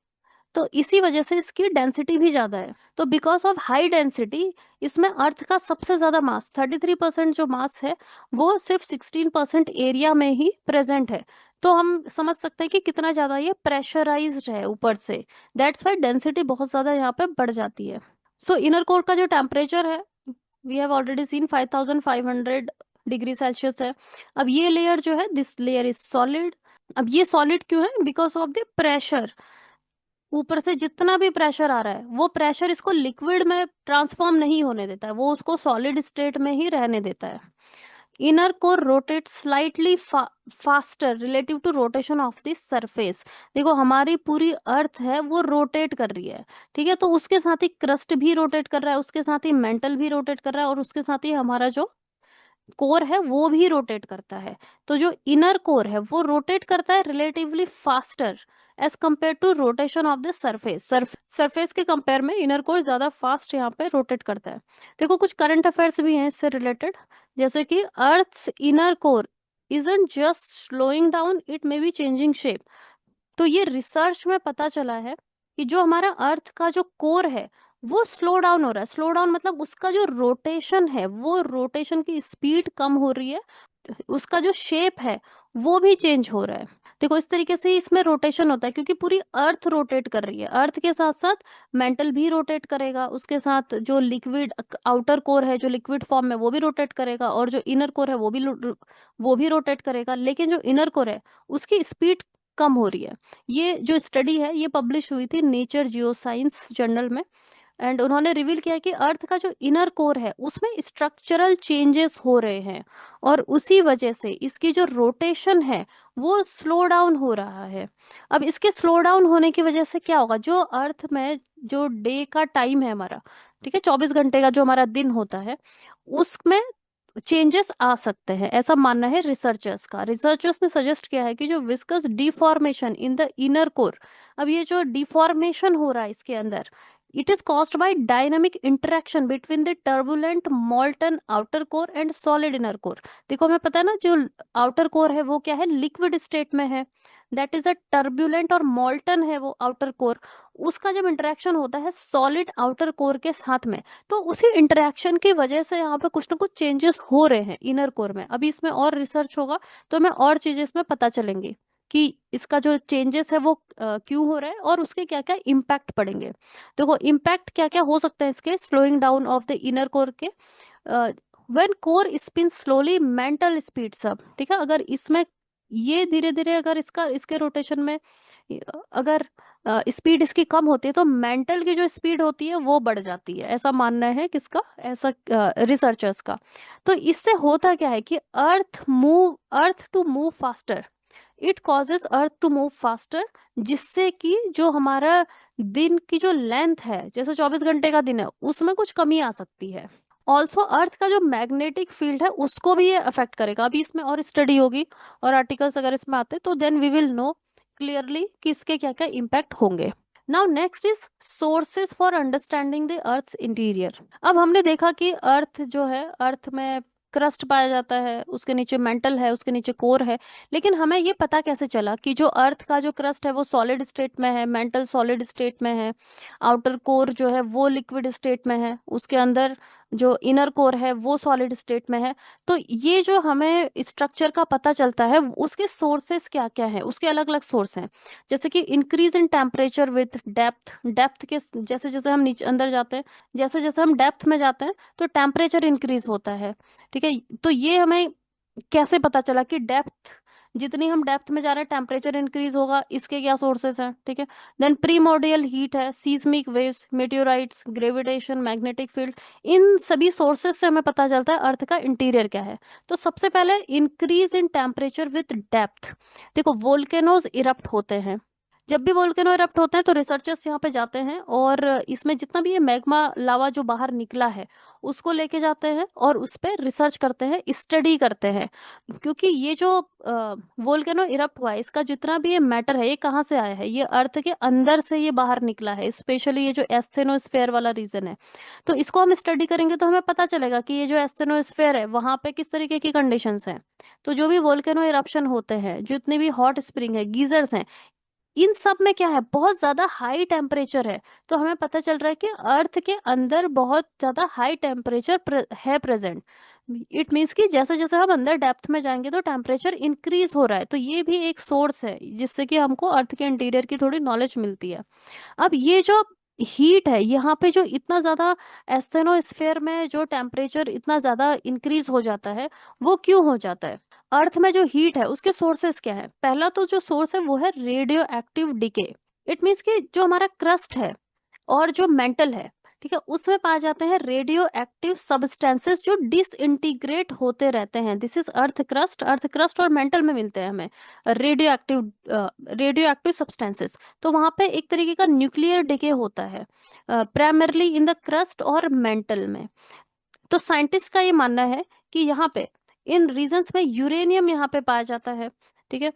S2: तो इसी वजह से इसकी डेंसिटी भी ज्यादा है। तो बिकॉज ऑफ हाई डेंसिटी इसमें अर्थ का सबसे ज्यादा मास 33% जो मास है वो सिर्फ 16% एरिया में ही प्रेजेंट है। तो हम समझ सकते हैं कि कितना ज्यादा ये प्रेशराइज्ड है ऊपर से, दैट्स वाई डेंसिटी बहुत ज्यादा यहाँ पे बढ़ जाती है। सो इनर कोर का जो टेम्परेचर है we have already seen 5500 degree Celsius है। अब ये लेयर जो है दिस लेयर इज सॉलिड। अब ये सॉलिड क्यों है? बिकॉज ऑफ द प्रेशर, ऊपर से जितना भी प्रेशर आ रहा है वो प्रेशर इसको लिक्विड में ट्रांसफॉर्म नहीं होने देता है, वो उसको सॉलिड स्टेट में ही रहने देता है। Inner core rotate slightly faster relative to rotation of the surface. देखो हमारी पूरी अर्थ है वो रोटेट कर रही है, ठीक है, तो उसके साथ ही क्रस्ट भी रोटेट कर रहा है, उसके साथ ही मेंटल भी रोटेट कर रहा है, और उसके साथ ही हमारा जो कोर है वो भी रोटेट करता है। तो जो इनर कोर है वो रोटेट करता है relatively faster as compare to rotation of the surface. Surface के कंपेयर में इनर कोर ज्यादा फास्ट यहाँ पे रोटेट करता है। देखो कुछ करंट अफेयर्स भी हैं इससे रिलेटेड, जैसे कि earth's inner core isn't just slowing down, it may be changing shape. तो ये रिसर्च में पता चला है कि जो हमारा अर्थ का जो कोर है वो स्लो डाउन हो रहा है। स्लो डाउन मतलब उसका जो रोटेशन है वो रोटेशन की स्पीड कम हो रही है, उसका जो शेप है वो भी चेंज हो रहा है। देखो इस तरीके से इसमें रोटेशन होता है क्योंकि पूरी अर्थ रोटेट कर रही है, अर्थ के साथ साथ मेंटल भी रोटेट करेगा, उसके साथ जो लिक्विड आउटर कोर है जो लिक्विड फॉर्म में वो भी रोटेट करेगा, और जो इनर कोर है वो भी रोटेट करेगा। लेकिन जो इनर कोर है उसकी स्पीड कम हो रही है। ये जो स्टडी है ये पब्लिश हुई थी नेचर जियोसाइंस जर्नल में, एंड उन्होंने रिवील किया कि अर्थ का जो इनर कोर है उसमें स्ट्रक्चरल चेंजेस हो रहे हैं, और उसी वजह से इसकी जो रोटेशन है वो स्लो डाउन हो रहा है। अब इसके स्लो डाउन होने की वजह से क्या होगा, जो अर्थ में जो डे का टाइम है हमारा, ठीक है, 24 घंटे का जो हमारा दिन होता है उसमें चेंजेस आ सकते हैं, ऐसा मानना है रिसर्चर्स का। रिसर्चर्स ने सजेस्ट किया है कि जो viscous deformation in the inner core, अब ये जो डिफॉर्मेशन हो रहा है इसके अंदर, it is caused by dynamic interaction between the turbulent मॉल्टन outer core and solid inner core. देखो हमें पता है ना जो आउटर कोर है वो क्या है, लिक्विड स्टेट में है, दैट इज अ टर्बुलेंट, और मॉल्टन है वो आउटर कोर, उसका जब इंटरेक्शन होता है सॉलिड आउटर कोर के साथ में, तो उसी इंटरेक्शन की वजह से यहाँ पे कुछ ना कुछ चेंजेस हो रहे हैं इनर कोर में। अभी इसमें और रिसर्च होगा तो हमें और चीजें इसमें पता चलेंगी कि इसका जो चेंजेस है वो क्यों हो रहा है और उसके क्या क्या इम्पैक्ट पड़ेंगे। देखो इम्पैक्ट क्या क्या हो सकता है इसके slowing down of the inner core के। When core spin slowly mantle speeds up, ठीक है, अगर इसमें ये धीरे धीरे अगर इसका इसके रोटेशन में अगर स्पीड इसकी कम होती है तो मेंटल की जो स्पीड होती है वो बढ़ जाती है, ऐसा मानना है किसका, ऐसा रिसर्चर्स का। तो इससे होता क्या है कि earth to move faster, it causes earth to move faster, जिससे कि जो हमारा दिन की जो लेंथ है जैसे 24 घंटे का दिन है उसमें कुछ कमी आ सकती है। ऑल्सो अर्थ का जो मैग्नेटिक फील्ड है उसको भी ये अफेक्ट करेगा। अभी इसमें और स्टडी होगी और आर्टिकल्स अगर इसमें आते तो then we will know clearly कि इसके क्या क्या इम्पैक्ट होंगे। Now next is sources for understanding the earth interior. अब हमने देखा कि अर्थ जो है, अर्थ में क्रस्ट पाया जाता है, उसके नीचे मेंटल है, उसके नीचे कोर है, लेकिन हमें ये पता कैसे चला कि जो अर्थ का जो क्रस्ट है वो सॉलिड स्टेट में है, मेंटल सॉलिड स्टेट में है, आउटर कोर जो है वो लिक्विड स्टेट में है, उसके अंदर जो इनर कोर है वो सॉलिड स्टेट में है। तो ये जो हमें स्ट्रक्चर का पता चलता है उसके सोर्सेस क्या क्या है, उसके अलग अलग सोर्स हैं, जैसे कि increase in temperature with depth, depth के जैसे जैसे हम नीचे अंदर जाते हैं, जैसे जैसे हम डेप्थ में जाते हैं तो टेम्परेचर इंक्रीज होता है, ठीक है। तो ये हमें कैसे पता चला कि डेप्थ, जितनी हम डेप्थ में जा रहे हैं टेम्परेचर इंक्रीज होगा, इसके क्या सोर्सेस हैं, ठीक है। देन प्रीमोर्डियल हीट है, seismic waves, meteorites, gravitation, magnetic field, इन सभी सोर्सेस से हमें पता चलता है अर्थ का इंटीरियर क्या है। तो सबसे पहले increase in temperature with depth. देखो वोल्केनोज इरप्ट होते हैं, जब भी वोल्केनो इरप्ट होते हैं तो रिसर्चर्स यहाँ पे जाते हैं और इसमें जितना भी ये मैग्मा लावा जो बाहर निकला है उसको लेके जाते हैं और उस पर रिसर्च करते हैं, स्टडी करते हैं। क्योंकि ये जो वोल्केनो इरप्ट हुआ है इसका जितना भी ये मैटर है ये कहाँ से आया है, ये अर्थ के अंदर से ये बाहर निकला है, स्पेशली ये जो एस्थेनोस्फेयर वाला रीजन है। तो इसको हम स्टडी करेंगे तो हमें पता चलेगा कि ये जो एस्थेनोस्फेयर है वहां पे किस तरीके की कंडीशंस हैं। तो जो भी वोल्केनो इरप्शन होते हैं, जितने भी हॉट स्प्रिंग है, गीजर्स हैं, इन सब में क्या है, बहुत ज्यादा हाई टेम्परेचर है। तो हमें पता चल रहा है कि अर्थ के अंदर बहुत ज्यादा हाई टेम्परेचर है प्रेजेंट। इट मीन्स कि जैसे जैसे हम अंदर डेप्थ में जाएंगे तो टेम्परेचर इंक्रीज हो रहा है। तो ये भी एक सोर्स है जिससे कि हमको अर्थ के इंटीरियर की थोड़ी नॉलेज मिलती है। अब ये जो हीट है यहाँ पे जो इतना ज्यादा एस्थेनोस्फेयर में जो टेम्परेचर इतना ज्यादा इंक्रीज हो जाता है, वो क्यों हो जाता है? अर्थ में जो हीट है उसके सोर्सेस क्या है? पहला तो जो सोर्स है वो है radio active decay. It means कि जो हमारा क्रस्ट है और जो मेंटल है, ठीक है, उसमें पाए जाते हैं रेडियो एक्टिव सब्सटेंसेस जो डिसइंटीग्रेट होते रहते हैं। This is earth crust. Earth crust और मेंटल में मिलते हैं हमें रेडियो एक्टिव सब्सटेंसेस। तो वहां पे एक तरीके का न्यूक्लियर डिके होता है प्राइमरली इन द क्रस्ट और मेंटल में। तो साइंटिस्ट का ये मानना है कि यहाँ पे इन रीजन्स में यूरेनियम यहाँ पे पाया जाता है। ठीक है,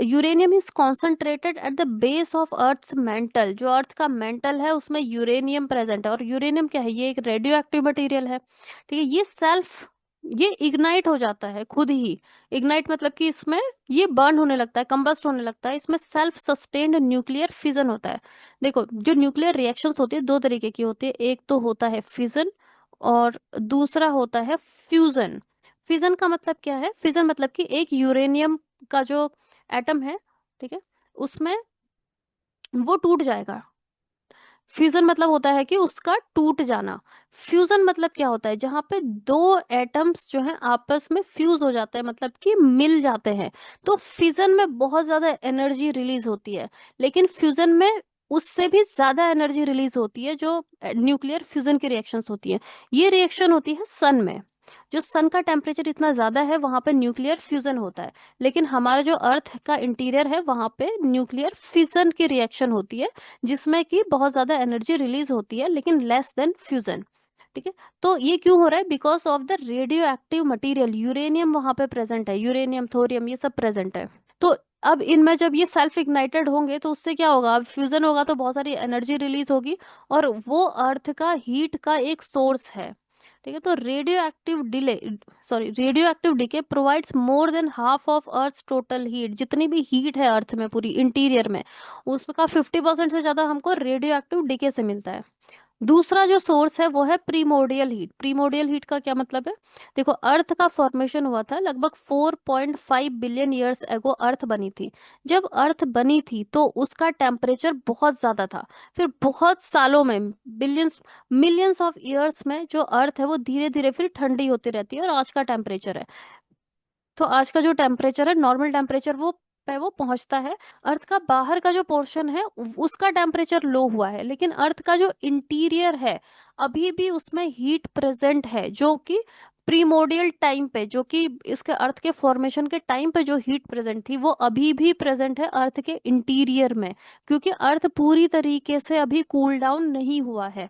S2: uranium is concentrated at the base of earth's mantle. जो अर्थ का मेंटल है उसमें यूरेनियम प्रेजेंट है। और यूरेनियम क्या है, ये एक रेडियो एक्टिव मटेरियल है। ठीक है, ये इग्नाइट हो जाता है खुद ही। इग्नाइट मतलब कि इसमें ये बर्न होने लगता है, कंबस्ट होने लगता है। इसमें सेल्फ सस्टेन्ड न्यूक्लियर फिजन होता है। देखो, जो न्यूक्लियर रिएक्शंस होती है दो तरीके की होती है। एक तो होता है फिजन और दूसरा होता है फ्यूजन। फिजन का मतलब क्या है? फिजन मतलब कि एक यूरेनियम का जो एटम है, ठीक है, उसमें वो टूट जाएगा। फ्यूजन मतलब होता है कि उसका टूट जाना। फ्यूजन मतलब क्या होता है? जहां पे दो एटम्स जो है आपस में फ्यूज हो जाते हैं, मतलब कि मिल जाते हैं। तो फ्यूजन में बहुत ज्यादा एनर्जी रिलीज होती है। लेकिन फ्यूजन में उससे भी ज्यादा एनर्जी रिलीज होती है जो न्यूक्लियर फ्यूजन की रिएक्शंस होती है। ये रिएक्शन होती है सन में। जो सन का टेम्परेचर इतना ज्यादा है वहां पे न्यूक्लियर फ्यूजन होता है। लेकिन हमारा जो अर्थ का इंटीरियर है वहां पे न्यूक्लियर फिशन की रिएक्शन होती है, जिसमें कि बहुत ज्यादा एनर्जी रिलीज होती है लेकिन लेस देन फ्यूजन। ठीक है, तो ये क्यों हो रहा है? Because of the radio active material. Uranium वहां पे प्रेजेंट है, यूरेनियम, थोरियम, ये सब प्रेजेंट है। तो अब इनमें जब ये सेल्फ इग्नाइटेड होंगे तो उससे क्या होगा? अब फ्यूजन होगा तो बहुत सारी एनर्जी रिलीज होगी और वो अर्थ का हीट का एक सोर्स है। ठीक है, तो radioactive decay provides more than half of earth total heat. जितनी भी हीट है अर्थ में पूरी इंटीरियर में, उसका 50% से ज्यादा हमको रेडियो एक्टिव डीके से मिलता है। दूसरा जो सोर्स है वो है प्रीमोर्डियल हीट। प्रीमोर्डियल हीट का क्या मतलब है? देखो, अर्थ का फॉर्मेशन हुआ था लगभग 4.5 बिलियन ईयर्स एगो अर्थ बनी थी। जब अर्थ बनी थी तो उसका टेम्परेचर बहुत ज्यादा था। फिर बहुत सालों में, बिलियंस मिलियंस ऑफ ईयर्स में जो अर्थ है वो धीरे धीरे फिर ठंडी होती रहती है और आज का टेम्परेचर है। तो आज का जो टेम्परेचर है, नॉर्मल टेम्परेचर वो पे वो पहुंचता है। अर्थ का बाहर का जो पोर्शन है उसका टेम्परेचर लो हुआ है, लेकिन अर्थ का जो इंटीरियर है अभी भी उसमें हीट प्रेजेंट है, जो कि प्रीमोडियल टाइम पे, जो कि इसके अर्थ के फॉर्मेशन के टाइम पे जो हीट प्रेजेंट थी वो अभी भी प्रेजेंट है अर्थ के इंटीरियर में। क्योंकि अर्थ पूरी तरीके से अभी कूल डाउन नहीं हुआ है,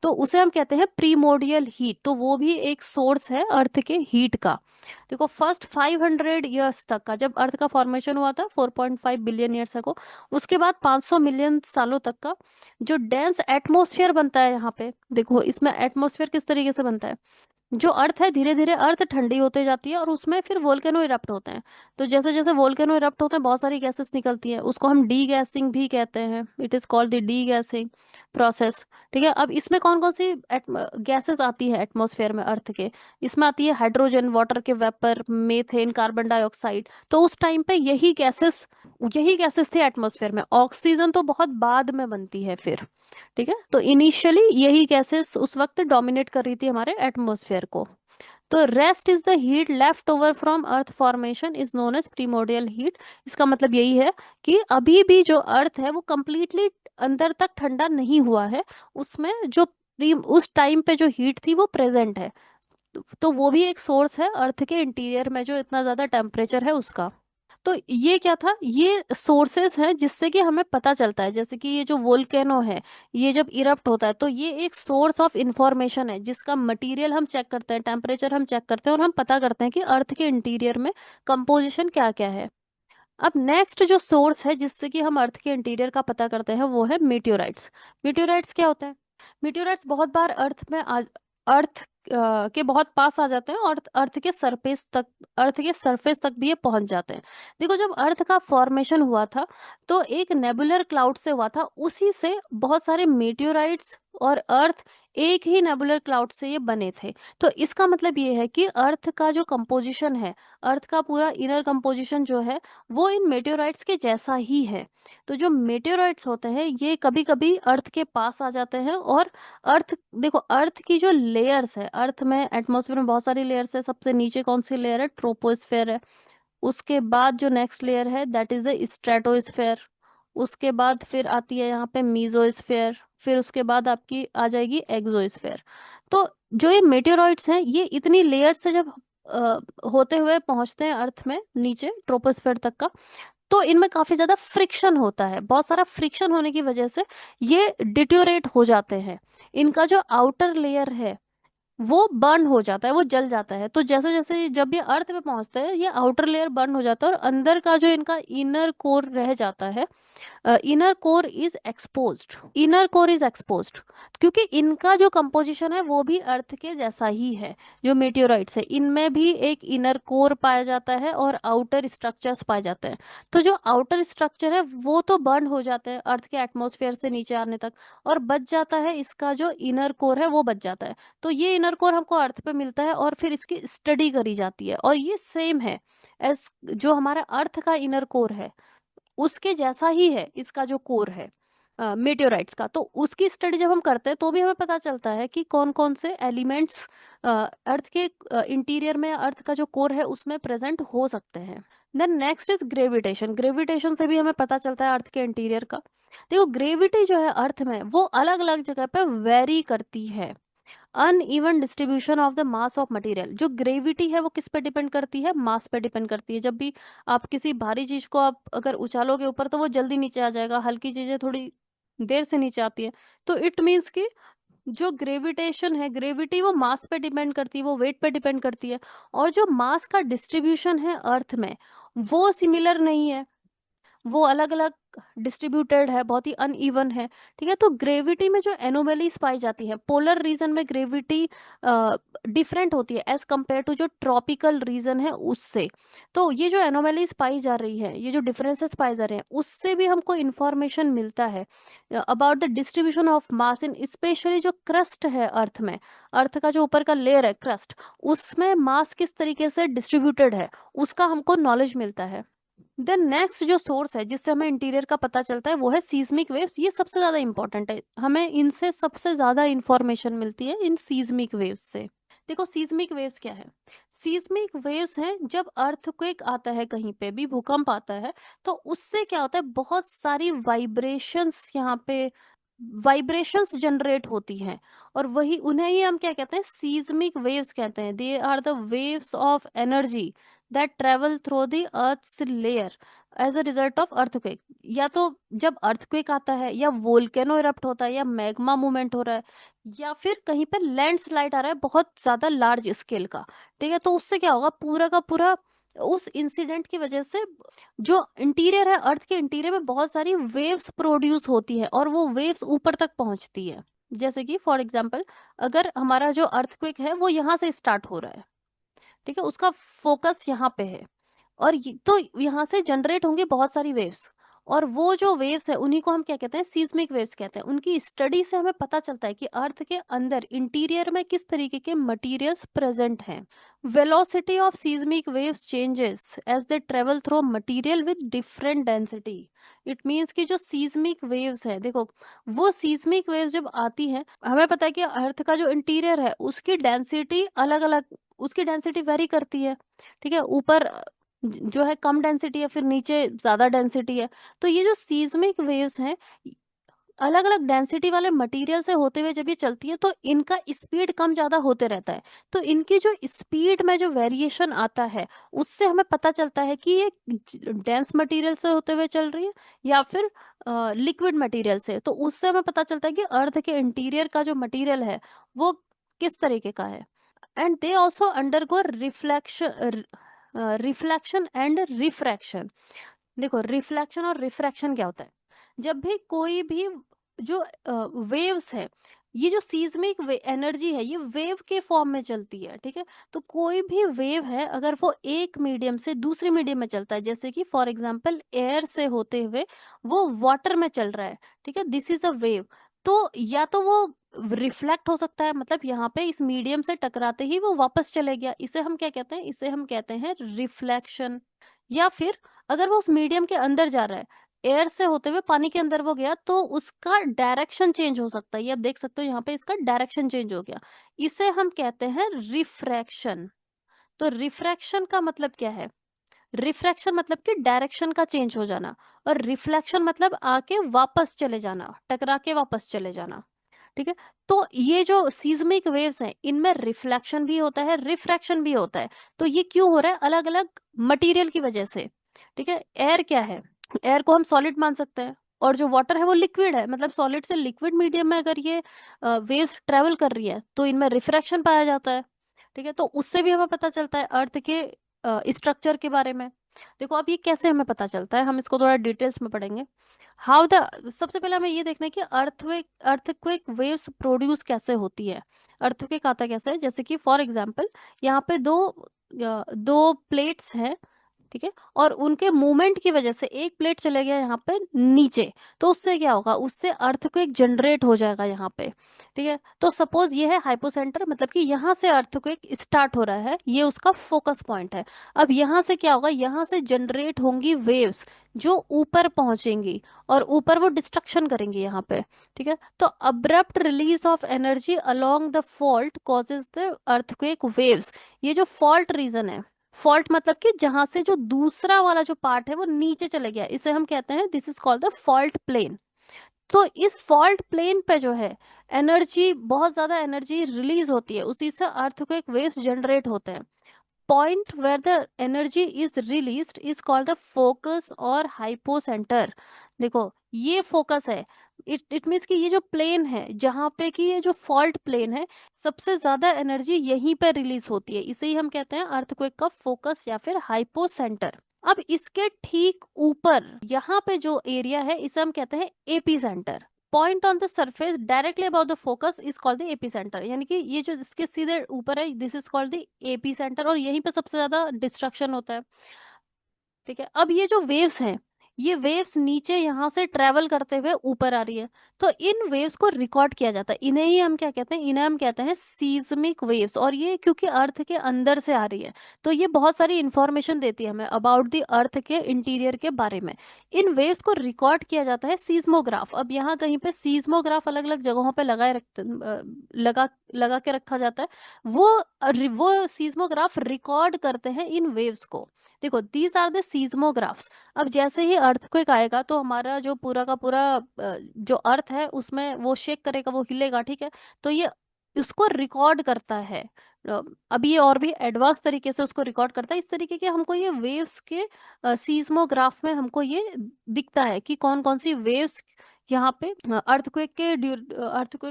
S2: तो उसे हम कहते हैं प्रीमोडियल हीट। तो वो भी एक सोर्स है अर्थ के हीट का। देखो, फर्स्ट 500 ईयर्स तक का, जब अर्थ का फॉर्मेशन हुआ था 4.5 बिलियन ईयर्स अगो, उसके बाद 500 मिलियन सालों तक का जो डेंस एटमॉस्फेयर बनता है यहाँ पे। देखो, इसमें एटमॉस्फेयर किस तरीके से बनता है? जो अर्थ है, धीरे धीरे अर्थ ठंडी होते जाती है और उसमें फिर वोल्केनो इरप्ट होते हैं। तो जैसे जैसे वोल्केनो इरप्ट होते हैं बहुत सारी गैसेस निकलती हैं, उसको हम डी गैसिंग भी कहते हैं। It is called the D guessing process. ठीक है, अब इसमें कौन कौन सी गैसेस आती है एटमॉस्फेयर में अर्थ के? इसमें आती है हाइड्रोजन, वाटर के वेपर, मीथेन, कार्बन डाइऑक्साइड। तो उस टाइम पे यही गैसेस थे एटमॉस्फेयर में। ऑक्सीजन तो बहुत बाद में बनती है फिर। ठीक है, तो इनिशियली यही गैसेस उस वक्त डोमिनेट कर रही थी हमारे एटमॉस्फेयर को। तो rest is the heat left over from earth formation is known as primordial heat. इसका मतलब यही है कि अभी भी जो अर्थ है वो कंप्लीटली अंदर तक ठंडा नहीं हुआ है। उसमें जो उस टाइम पे जो हीट थी वो प्रेजेंट है। तो वो भी एक सोर्स है अर्थ के इंटीरियर में जो इतना ज्यादा टेम्परेचर है उसका। तो ये क्या था, ये सोर्सेस हैं जिससे कि हमें पता चलता है, जैसे कि ये जो वोल्केनो है, ये जब इरप्ट होता है तो ये एक सोर्स ऑफ इंफॉर्मेशन है जिसका मटेरियल हम चेक करते हैं, टेम्परेचर हम चेक करते हैं और हम पता करते हैं कि अर्थ के इंटीरियर में कंपोजिशन क्या क्या है। अब नेक्स्ट जो सोर्स है जिससे कि हम अर्थ के इंटीरियर का पता करते हैं वो है मीटियोराइट्स। मीटियोराइट्स क्या होता है? मीटियोराइट्स बहुत बार अर्थ के बहुत पास आ जाते हैं और अर्थ के सरफेस तक भी ये पहुंच जाते हैं। देखो, जब अर्थ का फॉर्मेशन हुआ था तो एक नेबुलर क्लाउड से हुआ था, उसी से बहुत सारे मीटियोराइट्स और अर्थ एक ही नेबुलर क्लाउड से ये बने थे। तो इसका मतलब ये है कि अर्थ का जो कंपोजिशन है, अर्थ का पूरा इनर कंपोजिशन जो है वो इन मेटेओराइट्स के जैसा ही है। तो जो मेटेओराइट्स होते हैं ये कभी कभी अर्थ के पास आ जाते हैं और अर्थ, देखो अर्थ की जो लेयर्स है, अर्थ में एटमॉस्फेयर में बहुत सारी लेयर्स है। सबसे नीचे कौन सी लेयर है? ट्रोपोस्फेयर है। उसके बाद जो नेक्स्ट लेयर है दैट इज द स्ट्रेटोस्फेयर। उसके बाद फिर आती है यहाँ पे मीजोस्फेयर, फिर उसके बाद आपकी आ जाएगी एक्सोस्फेयर। तो जो ये मेटेओराइट्स हैं ये इतनी लेयर से जब होते हुए पहुंचते हैं अर्थ में नीचे ट्रोपोस्फेयर तक का, तो इनमें काफी ज्यादा फ्रिक्शन होता है। बहुत सारा फ्रिक्शन होने की वजह से ये डिट्योरेट हो जाते हैं। इनका जो आउटर लेयर है वो बर्न हो जाता है, वो जल जाता है। तो जैसे जैसे जब ये अर्थ पे पहुंचते हैं ये आउटर लेयर बर्न हो जाता है और अंदर का जो इनका इनर कोर रह जाता है, इनर कोर इज एक्सपोज्ड, क्योंकि इनका जो कंपोजिशन है वो भी अर्थ के जैसा ही है। जो मेटेओराइट्स है इनमें भी एक इनर कोर पाया जाता है और आउटर स्ट्रक्चर्स पाए जाते हैं। तो जो आउटर स्ट्रक्चर है वो तो बर्न हो जाते हैं अर्थ के एटमॉस्फेयर से नीचे आने तक, और बच जाता है इसका जो इनर कोर है वो बच जाता है। तो ये इनर कोर हमको अर्थ पे मिलता है और फिर इसकी स्टडी करी जाती है, और ये सेम है एस जो हमारा अर्थ का इनर कोर है उसके जैसा ही है इसका जो कोर है मेटेओराइट्स का। तो उसकी स्टडी जब हम करते हैं तो भी हमें पता चलता है कि कौन कौन से एलिमेंट्स अर्थ के इंटीरियर में, अर्थ का जो कोर है उसमें प्रेजेंट हो सकते हैं। Then next is gravitation. Gravitation से भी हमें पता चलता है अर्थ के इंटीरियर का। देखो, ग्रेविटी जो है अर्थ में वो अलग अलग जगह पे वेरी करती है। Uneven distribution of the mass of material. जो ग्रेविटी है वो किस पे डिपेंड करती है? मास पे डिपेंड करती है। जब भी आप किसी भारी चीज को आप अगर उछालोगे ऊपर तो वो जल्दी नीचे आ जाएगा, हल्की चीजें थोड़ी देर से नीचे आती है। तो इट मीन्स कि जो ग्रेविटेशन है, ग्रेविटी वो मास पे डिपेंड करती है, वो वेट पे डिपेंड करती है। और जो मास का डिस्ट्रीब्यूशन है अर्थ में वो सिमिलर नहीं है, वो अलग अलग डिस्ट्रीब्यूटेड है, बहुत ही अनइवन है। ठीक है, तो ग्रेविटी में जो एनोमलीज पाई जाती है, पोलर रीजन में ग्रेविटी डिफरेंट होती है एज कंपेयर टू जो ट्रॉपिकल रीजन है उससे। तो ये जो एनोमलीज पाई जा रही है, ये जो डिफरेंसेस पाए जा रहे हैं, उससे भी हमको इंफॉर्मेशन मिलता है about the distribution of mass in specially जो क्रस्ट है अर्थ में, अर्थ का जो ऊपर का लेयर है क्रस्ट, उसमें मास किस तरीके से डिस्ट्रीब्यूटेड है उसका हमको नॉलेज मिलता है। देन नेक्स्ट जो सोर्स है जिससे हमें इंटीरियर का पता चलता है वो है सीस्मिक वेव्स। ये सबसे ज्यादा इंपॉर्टेंट है, हमें इनसे सबसे ज्यादा इंफॉर्मेशन मिलती है इन सीस्मिक वेव्स से। देखो, सीस्मिक वेव्स क्या है? सीस्मिक वेव्स हैं जब अर्थक्वेक आता है, कहीं पे भी भूकंप आता है तो उससे क्या होता है, बहुत सारी वाइब्रेशंस यहाँ पे वाइब्रेशंस जनरेट होती हैं, और वही उन्हें ही हम क्या कहते हैं? सीस्मिक वेव्स कहते हैं। They are the waves of energy that travel through the earth's layer as a result of earthquake. या तो जब अर्थक्वेक आता है, या वोल्केनो इरप्ट होता है, या मैग्मा मूवमेंट हो रहा है, या फिर कहीं पर लैंडस्लाइड आ रहा है बहुत ज्यादा लार्ज स्केल का। ठीक है, तो उससे क्या होगा, पूरा का पूरा उस इंसिडेंट की वजह से जो इंटीरियर है, अर्थ के इंटीरियर में बहुत सारी वेव्स प्रोड्यूस होती है और वो वेव्स ऊपर तक पहुंचती है। जैसे कि फॉर एग्जांपल, अगर हमारा जो अर्थक्वेक है वो यहाँ से स्टार्ट हो रहा है, ठीक है, उसका फोकस यहाँ पे है, और तो यहाँ से जनरेट होंगे बहुत सारी वेव्स, और वो जो वेव्स है उन्हीं को हम क्या कहते हैं? सीस्मिक वेव्स कहते हैं। उनकी स्टडी से हमें पता चलता है कि अर्थ के अंदर इंटीरियर में किस तरीके के मटेरियल्स प्रेजेंट हैं। Velocity of seismic waves changes as they travel through material with different density. It means कि जो सीस्मिक वेव्स है, देखो वो सीस्मिक वेव्स जब आती हैं, हमें पता है कि अर्थ का जो इंटीरियर है उसकी डेंसिटी अलग अलग, उसकी डेंसिटी वेरी करती है। ठीक है, ऊपर जो है कम डेंसिटी है, फिर नीचे ज्यादा डेंसिटी है। तो ये जो सीस्मिक वेव्स हैं अलग अलग डेंसिटी वाले मटेरियल से होते हुए जब ये चलती है तो इनका स्पीड कम ज्यादा होते रहता है। तो इनकी जो स्पीड में जो वेरिएशन आता है उससे हमें पता चलता है कि ये डेंस मटेरियल से होते हुए चल रही है या फिर लिक्विड मटेरियल से। तो उससे हमें पता चलता है कि अर्थ के इंटीरियर का जो मटेरियल है वो किस तरीके का है। And they also undergo reflection and refraction. देखो, रिफ्लेक्शन और रिफ्रैक्शन क्या होता है? जब भी कोई भी जो वेव्स है, ये जो सीस्मिक एनर्जी है ये वेव के फॉर्म में चलती है, ठीक है। तो कोई भी वेव है अगर वो एक मीडियम से दूसरे मीडियम में चलता है, जैसे कि फॉर एग्जांपल एयर से होते हुए वो वाटर में चल रहा है, ठीक है, दिस इज अ वेव। तो या तो वो रिफ्लेक्ट हो सकता है, मतलब यहाँ पे इस मीडियम से टकराते ही वो वापस चले गया, इसे हम क्या कहते हैं? इसे हम कहते हैं रिफ्लेक्शन। या फिर अगर वो उस मीडियम के अंदर जा रहा है, एयर से होते हुए पानी के अंदर वो गया, तो उसका डायरेक्शन चेंज हो सकता है। ये आप देख सकते हो यहाँ पे इसका डायरेक्शन चेंज हो गया, इसे हम कहते हैं रिफ्रैक्शन। तो रिफ्रैक्शन का मतलब क्या है? रिफ्रैक्शन मतलब कि डायरेक्शन का चेंज हो जाना, और रिफ्लेक्शन मतलब आके वापस चले जाना, टकरा के वापस चले जाना, ठीक है। तो ये जो सीस्मिक वेव्स हैं इनमें रिफ्लेक्शन भी होता है, रिफ्रैक्शन भी होता है। तो ये क्यों हो रहा है? अलग अलग मटेरियल की वजह से, ठीक है। एयर क्या है? एयर को हम सॉलिड मान सकते हैं, और जो वाटर है वो लिक्विड है, मतलब सॉलिड से लिक्विड मीडियम में अगर ये वेव्स ट्रेवल कर रही है तो इनमें रिफ्रैक्शन पाया जाता है, ठीक है। तो उससे भी हमें पता चलता है अर्थ के स्ट्रक्चर के बारे में। देखो, अब ये कैसे हमें पता चलता है, हम इसको थोड़ा डिटेल्स में पढ़ेंगे। हाउ द सबसे पहले हमें ये देखना है कि अर्थक्वेक वेव्स प्रोड्यूस कैसे होती है, अर्थक्वेक आता कैसे है। जैसे कि फॉर एग्जांपल यहाँ पे दो प्लेट्स हैं, ठीक है, और उनके मूवमेंट की वजह से एक प्लेट चले गया यहाँ पे नीचे, तो उससे क्या होगा? उससे अर्थक्वेक जनरेट हो जाएगा यहाँ पे, ठीक है। तो सपोज ये है हाइपोसेंटर, मतलब कि यहाँ से अर्थक्वेक स्टार्ट हो रहा है, ये उसका फोकस पॉइंट है। अब यहाँ से क्या होगा? यहाँ से जनरेट होंगी वेव्स जो ऊपर पहुंचेंगी, और ऊपर वो डिस्ट्रक्शन करेंगी यहाँ पे, ठीक है। तो abrupt release of energy along the fault causes the earthquake waves. ये जो फॉल्ट रीजन है, फॉल्ट मतलब कि जहां से जो दूसरा वाला जो पार्ट है वो नीचे चले गया, इसे हम कहते हैं, this is called the fault plane. तो इस फॉल्ट प्लेन पे जो है एनर्जी, बहुत ज्यादा एनर्जी रिलीज होती है, उसी से अर्थक्वेक वेव्स जनरेट होते हैं। Point where the energy is released is called the focus और हाइपोसेंटर। देखो, ये फोकस है, इट मीन्स कि ये जो प्लेन है जहाँ पे कि ये जो फॉल्ट प्लेन है, सबसे ज्यादा एनर्जी यहीं पे रिलीज होती है, इसे ही हम कहते हैं अर्थक्वेक का फोकस या फिर हाइपोसेंटर। अब इसके ठीक ऊपर यहाँ पे जो एरिया है इसे हम कहते हैं AP centre. Point on the surface directly about the focus is called the AP centre, यानी कि ये जो इसके सीधे ऊपर है this is called the AP centre, और यहीं पे सबसे ज्यादा डिस्ट्रक्शन होता है, ठीक है। अब ये जो वेव्स हैं, ये वेव्स नीचे यहाँ से ट्रेवल करते हुए ऊपर आ रही है, तो इन वेव्स को रिकॉर्ड किया जाता है, इन्हें ही हम क्या कहते हैं? इन्हें हम कहते हैं सीस्मिक वेव्स। और ये क्योंकि अर्थ के अंदर से आ रही है, तो ये बहुत सारी इंफॉर्मेशन देती है हमें अबाउट द अर्थ के इंटीरियर के बारे में। इन वेव्स को रिकॉर्ड किया जाता है सीस्मोग्राफ। अब यहाँ कहीं पे सीस्मोग्राफ अलग अलग जगहों पे लगाए रखते लगा लगा के रखा जाता है, वो सीस्मोग्राफ रिकॉर्ड करते हैं इन वेव्स को। देखो, दीज आर द सीस्मोग्राफ्स। अब जैसे ही अर्थक्वेक आएगा तो हमारा जो पूरा का पूरा जो अर्थ है उसमें वो शेक करेगा, वो हिलेगा, ठीक है। तो ये उसको रिकॉर्ड करता है। अब ये और भी एडवांस तरीके से उसको रिकॉर्ड करता है, इस तरीके के हमको ये वेव्स के सीस्मोग्राफ में हमको ये दिखता है कि कौन कौन सी वेव्स यहाँ पे अर्थक्वेक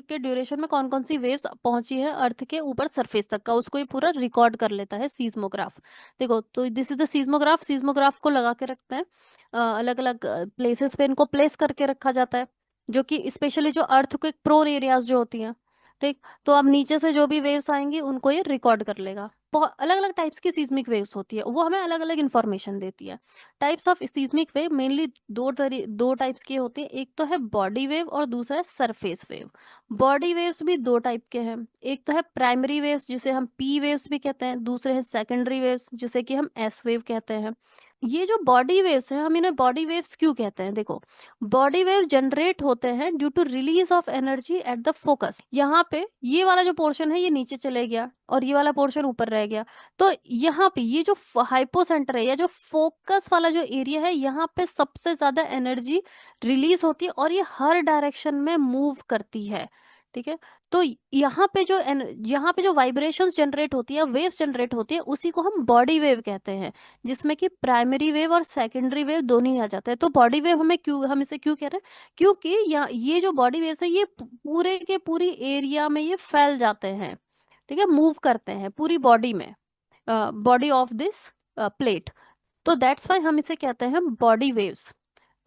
S2: के ड्यूरेशन में कौन कौन सी वेव्स पहुंची है अर्थ के ऊपर सरफेस तक का, उसको ये पूरा रिकॉर्ड कर लेता है सीस्मोग्राफ। देखो, तो this is the seismograph. Seismograph को लगा के रखते हैं अलग अलग प्लेसेस पे, इनको प्लेस करके रखा जाता है, जो कि स्पेशली जो अर्थक्वेक प्रोन एरियाज जो होती हैं, ठीक। तो अब नीचे से जो भी वेव्स आएंगी उनको ये रिकॉर्ड कर लेगा। बहुत अलग अलग टाइप्स की सीस्मिक वेव्स होती है, वो हमें अलग अलग इन्फॉर्मेशन देती है। Types of seismic wave mainly दो टाइप्स की होती है, एक तो है बॉडी वेव और दूसरा है सरफेस वेव। बॉडी वेव्स भी दो टाइप के हैं, एक तो है प्राइमरी वेव्स जिसे हम पी वेव्स भी कहते हैं, दूसरे है सेकेंडरी वेव्स जिसे कि हम एस वेव कहते हैं। ये जो बॉडी वेव्स हैं, हम इन्हें बॉडी वेव्स क्यों कहते हैं? देखो, बॉडी वेव जनरेट होते हैं due to release of energy at the focus. यहाँ पे ये वाला जो पोर्शन है ये नीचे चले गया और ये वाला पोर्शन ऊपर रह गया, तो यहाँ पे ये जो हाइपोसेंटर है या जो फोकस वाला जो एरिया है, यहाँ पे सबसे ज्यादा एनर्जी रिलीज होती है और ये हर डायरेक्शन में मूव करती है। ठीक है, तो यहाँ पे जो वाइब्रेशंस जनरेट होती है, वेव्स जनरेट होती है, उसी को हम बॉडी वेव कहते हैं, जिसमें कि प्राइमरी वेव और सेकेंडरी वेव दोनों ही आ जाते हैं। तो बॉडी वेव हम इसे क्यों कह रहे हैं? क्योंकि ये जो बॉडी वेव्स है ये पूरे के पूरी एरिया में ये फैल जाते हैं। ठीक है, मूव करते हैं पूरी बॉडी में, बॉडी ऑफ दिस प्लेट। तो दैट्स वाई हम इसे कहते हैं बॉडी वेव्स।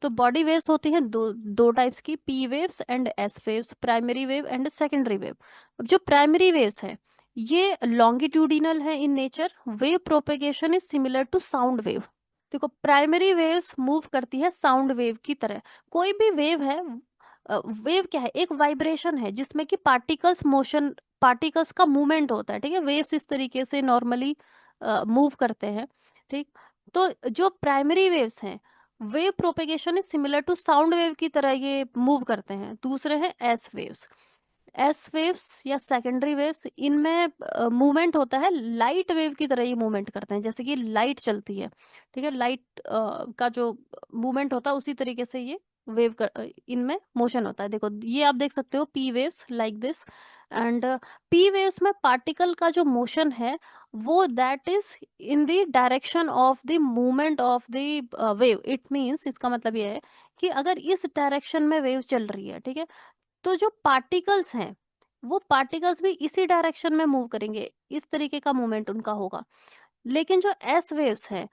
S2: तो बॉडी वेव्स होती हैं दो दो टाइप्स की, P waves and S waves, primary wave and secondary wave. अब जो प्राइमरी वेव्स है ये लॉन्गिट्यूडिनल है in nature, wave propagation is similar to sound wave. देखो, प्राइमरी वेव्स मूव करती है साउंड वेव की तरह। कोई भी वेव है, वेव क्या है? एक वाइब्रेशन है जिसमें कि पार्टिकल्स का मूवमेंट होता है। ठीक है, वेव्स इस तरीके से नॉर्मली मूव करते हैं। ठीक, तो जो प्राइमरी वेव्स हैं, wave propagation is similar to sound wave की तरह ये मूव करते हैं। दूसरे हैं एस वेव्स। एस वेव्स या सेकेंडरी वेव्स, इनमें मूवमेंट होता है लाइट वेव की तरह, ये मूवमेंट करते हैं जैसे कि लाइट चलती है। ठीक है, लाइट का जो मूवमेंट होता है उसी तरीके से ये इनमें मोशन होता है। देखो, ये आप देख सकते हो P waves like this. And P waves में पार्टिकल का जो मोशन है वो that is in the direction of the movement of the wave. It means, इसका मतलब ये है कि अगर इस डायरेक्शन में वेव चल रही है, ठीक है, तो जो पार्टिकल्स हैं वो पार्टिकल्स भी इसी डायरेक्शन में मूव करेंगे, इस तरीके का मूवमेंट उनका होगा। लेकिन जो एस वेव्स हैं,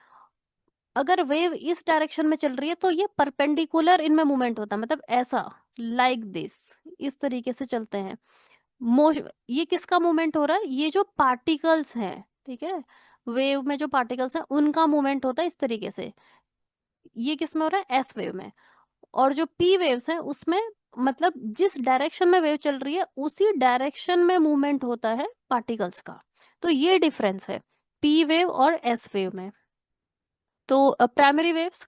S2: अगर वेव इस डायरेक्शन में चल रही है तो ये परपेंडिकुलर इनमें मूवमेंट होता है, मतलब ऐसा, लाइक दिस, इस तरीके से चलते हैं। ये किसका मूवमेंट हो रहा है? ये जो पार्टिकल्स हैं, ठीक है, वेव में जो पार्टिकल्स हैं उनका मूवमेंट होता है इस तरीके से। ये किस में हो रहा है? एस वेव में। और जो पी वेव्स है उसमें, मतलब जिस डायरेक्शन में वेव चल रही है उसी डायरेक्शन में मूवमेंट होता है पार्टिकल्स का। तो ये डिफरेंस है पी वेव और एस वेव में। तो प्राइमरी वेव्स,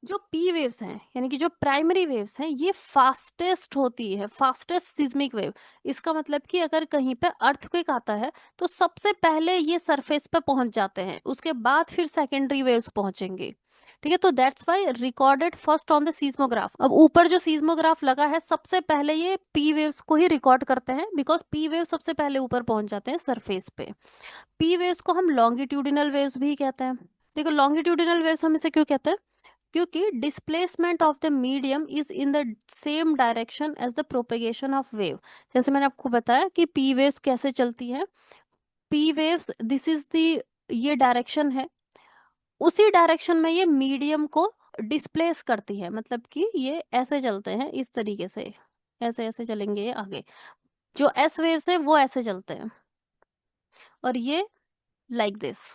S2: जो पी वेव्स हैं यानी कि जो प्राइमरी वेव्स हैं, ये फास्टेस्ट होती है, फास्टेस्ट सिस्मिक वेव। इसका मतलब कि अगर कहीं पे अर्थक्वेक आता है तो सबसे पहले ये सरफेस पे पहुंच जाते हैं, उसके बाद फिर सेकेंडरी वेव्स पहुंचेंगे। ठीक है, तो that's Y recorded first on the seismograph. अब ऊपर जो सीस्मोग्राफ लगा है सबसे पहले ये पी वेव्स को ही रिकॉर्ड करते हैं, बिकॉज पी वेव सबसे पहले ऊपर पहुंच जाते हैं सरफेस पे। पी वेव्स को हम लॉन्गिट्यूडिनल वेव्स भी कहते हैं। देखो, लॉन्गिट्यूडिनल वेव्स हम इसे क्यों कहते हैं? क्योंकि displacement of the medium is in the same direction as the propagation of wave. जैसे मैंने आपको बताया कि पी वेव्स कैसे चलती है। P waves, this is the, ये डायरेक्शन है, उसी डायरेक्शन में ये मीडियम को डिस्प्लेस करती है, मतलब कि ये ऐसे चलते हैं इस तरीके से, ऐसे ऐसे चलेंगे ये आगे। जो एस वेव्स है वो ऐसे चलते हैं और ये लाइक दिस।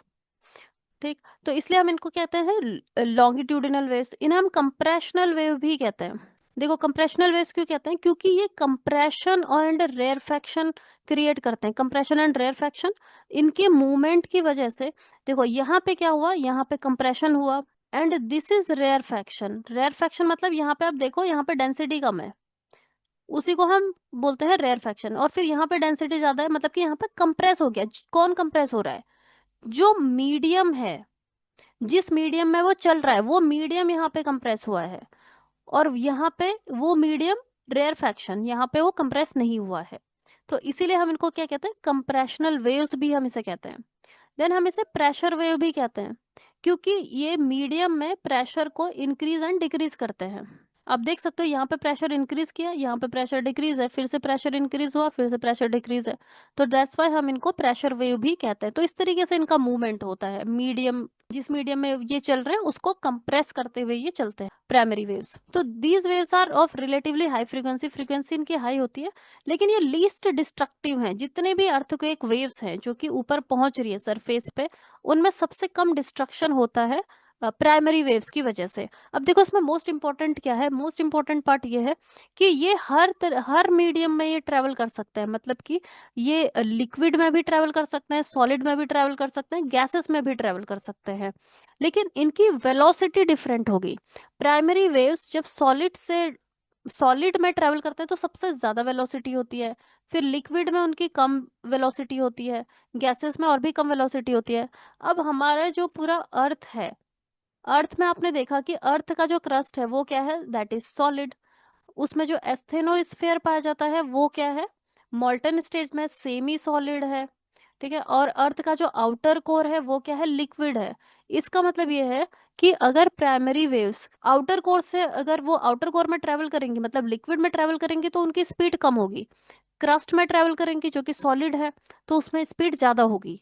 S2: ठीक, तो इसलिए हम इनको कहते हैं लॉन्गिट्यूडिनल वेव्स। इन्हें हम कंप्रेशनल वेव भी कहते हैं। देखो, कंप्रेशनल वेव्स क्यों कहते हैं? क्योंकि ये कंप्रेशन एंड रेयरफैक्शन क्रिएट करते हैं। कंप्रेशन एंड रेयरफैक्शन, इनके मूवमेंट की वजह से, देखो यहाँ पे क्या हुआ, यहाँ पे कंप्रेशन हुआ and this is rarefaction. Rarefaction मतलब यहाँ पे आप देखो, यहाँ पे डेंसिटी कम है, उसी को हम बोलते हैं रेयरफैक्शन। और फिर यहाँ पे डेंसिटी ज्यादा है, मतलब कि यहाँ पे कंप्रेस हो गया। कौन कंप्रेस हो रहा है? जो मीडियम है, जिस मीडियम में वो चल रहा है वो मीडियम यहाँ पे कंप्रेस हुआ है, और यहाँ पे वो मीडियम रेयरफैक्शन, यहाँ पे वो कंप्रेस नहीं हुआ है। तो इसीलिए हम इनको क्या कहते हैं? कंप्रेशनल वेव्स भी हम इसे कहते हैं। देन हम इसे प्रेशर वेव भी कहते हैं, क्योंकि ये मीडियम में प्रेशर को इंक्रीज एंड डिक्रीज करते हैं। आप देख सकते हो यहाँ पे प्रेशर इंक्रीज किया, यहाँ पे प्रेशर डिक्रीज है, फिर से प्रेशर इंक्रीज हुआ, फिर से प्रेशर डिक्रीज है। तो दैट्स वाई हम इनको प्रेशर वेव भी कहते हैं। तो इस तरीके से इनका मूवमेंट होता है। मीडियम, जिस मीडियम में ये चल रहे हैं उसको कंप्रेस करते हुए ये चलते हैं, प्राइमरी वेव्स। तो these waves are of relatively high frequency, frequency इनकी हाई होती है, लेकिन ये लीस्ट डिस्ट्रक्टिव हैं। जितने भी अर्थक्वेक वेव्स हैं जो कि ऊपर पहुंच रही है सरफेस पे, उनमें सबसे कम डिस्ट्रक्शन होता है प्राइमरी वेव्स की वजह से। अब देखो इसमें मोस्ट इम्पोर्टेंट क्या है, मोस्ट इम्पोर्टेंट पार्ट ये है कि ये हर मीडियम में ये ट्रेवल कर सकता है, मतलब कि ये लिक्विड में भी ट्रेवल कर सकते हैं, सॉलिड में भी ट्रेवल कर सकते हैं, गैसेस में भी ट्रेवल कर सकते हैं, लेकिन इनकी वेलोसिटी डिफरेंट होगी। प्राइमरी वेव्स जब सॉलिड में ट्रेवल करते हैं तो सबसे ज्यादा वेलोसिटी होती है, फिर लिक्विड में उनकी कम वेलोसिटी होती है, गैसेस में और भी कम वेलोसिटी होती है। अब हमारा जो पूरा अर्थ है, अर्थ में आपने देखा कि अर्थ का जो क्रस्ट है वो क्या है, दैट इज सॉलिड। उसमें जो एस्थेनोस्फेयर पाया जाता है वो क्या है, मॉल्टन स्टेज में सेमी सॉलिड है, ठीक है। और अर्थ का जो आउटर कोर है वो क्या है, लिक्विड है। इसका मतलब ये है कि अगर प्राइमरी वेव्स आउटर कोर से, अगर वो आउटर कोर में ट्रेवल करेंगी, मतलब लिक्विड में ट्रेवल करेंगी, तो उनकी स्पीड कम होगी। क्रस्ट में ट्रेवल करेंगी जो कि सॉलिड है, तो उसमें स्पीड ज्यादा होगी।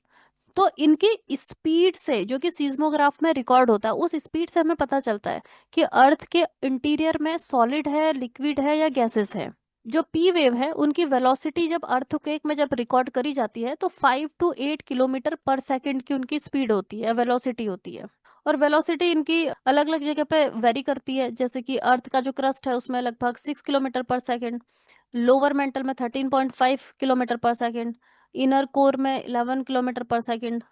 S2: तो इनकी स्पीड से, जो कि सीस्मोग्राफ में रिकॉर्ड होता है, उस स्पीड से हमें पता चलता है कि अर्थ के इंटीरियर में सॉलिड है, लिक्विड है या गैसेस है। जो पी वेव है उनकी वेलोसिटी जब अर्थक्वेक में जब रिकॉर्ड करी जाती है तो 5 to 8 किलोमीटर पर सेकंड की उनकी स्पीड होती है, वेलोसिटी होती है। और वेलोसिटी इनकी अलग अलग जगह पे वेरी करती है, जैसे कि अर्थ का जो क्रस्ट है उसमें लगभग 6 किलोमीटर पर सेकंड, लोअर मेंटल में 13.5 किलोमीटर पर सेकंड, इनर कोर में 11 किलोमीटर पर सेकंड।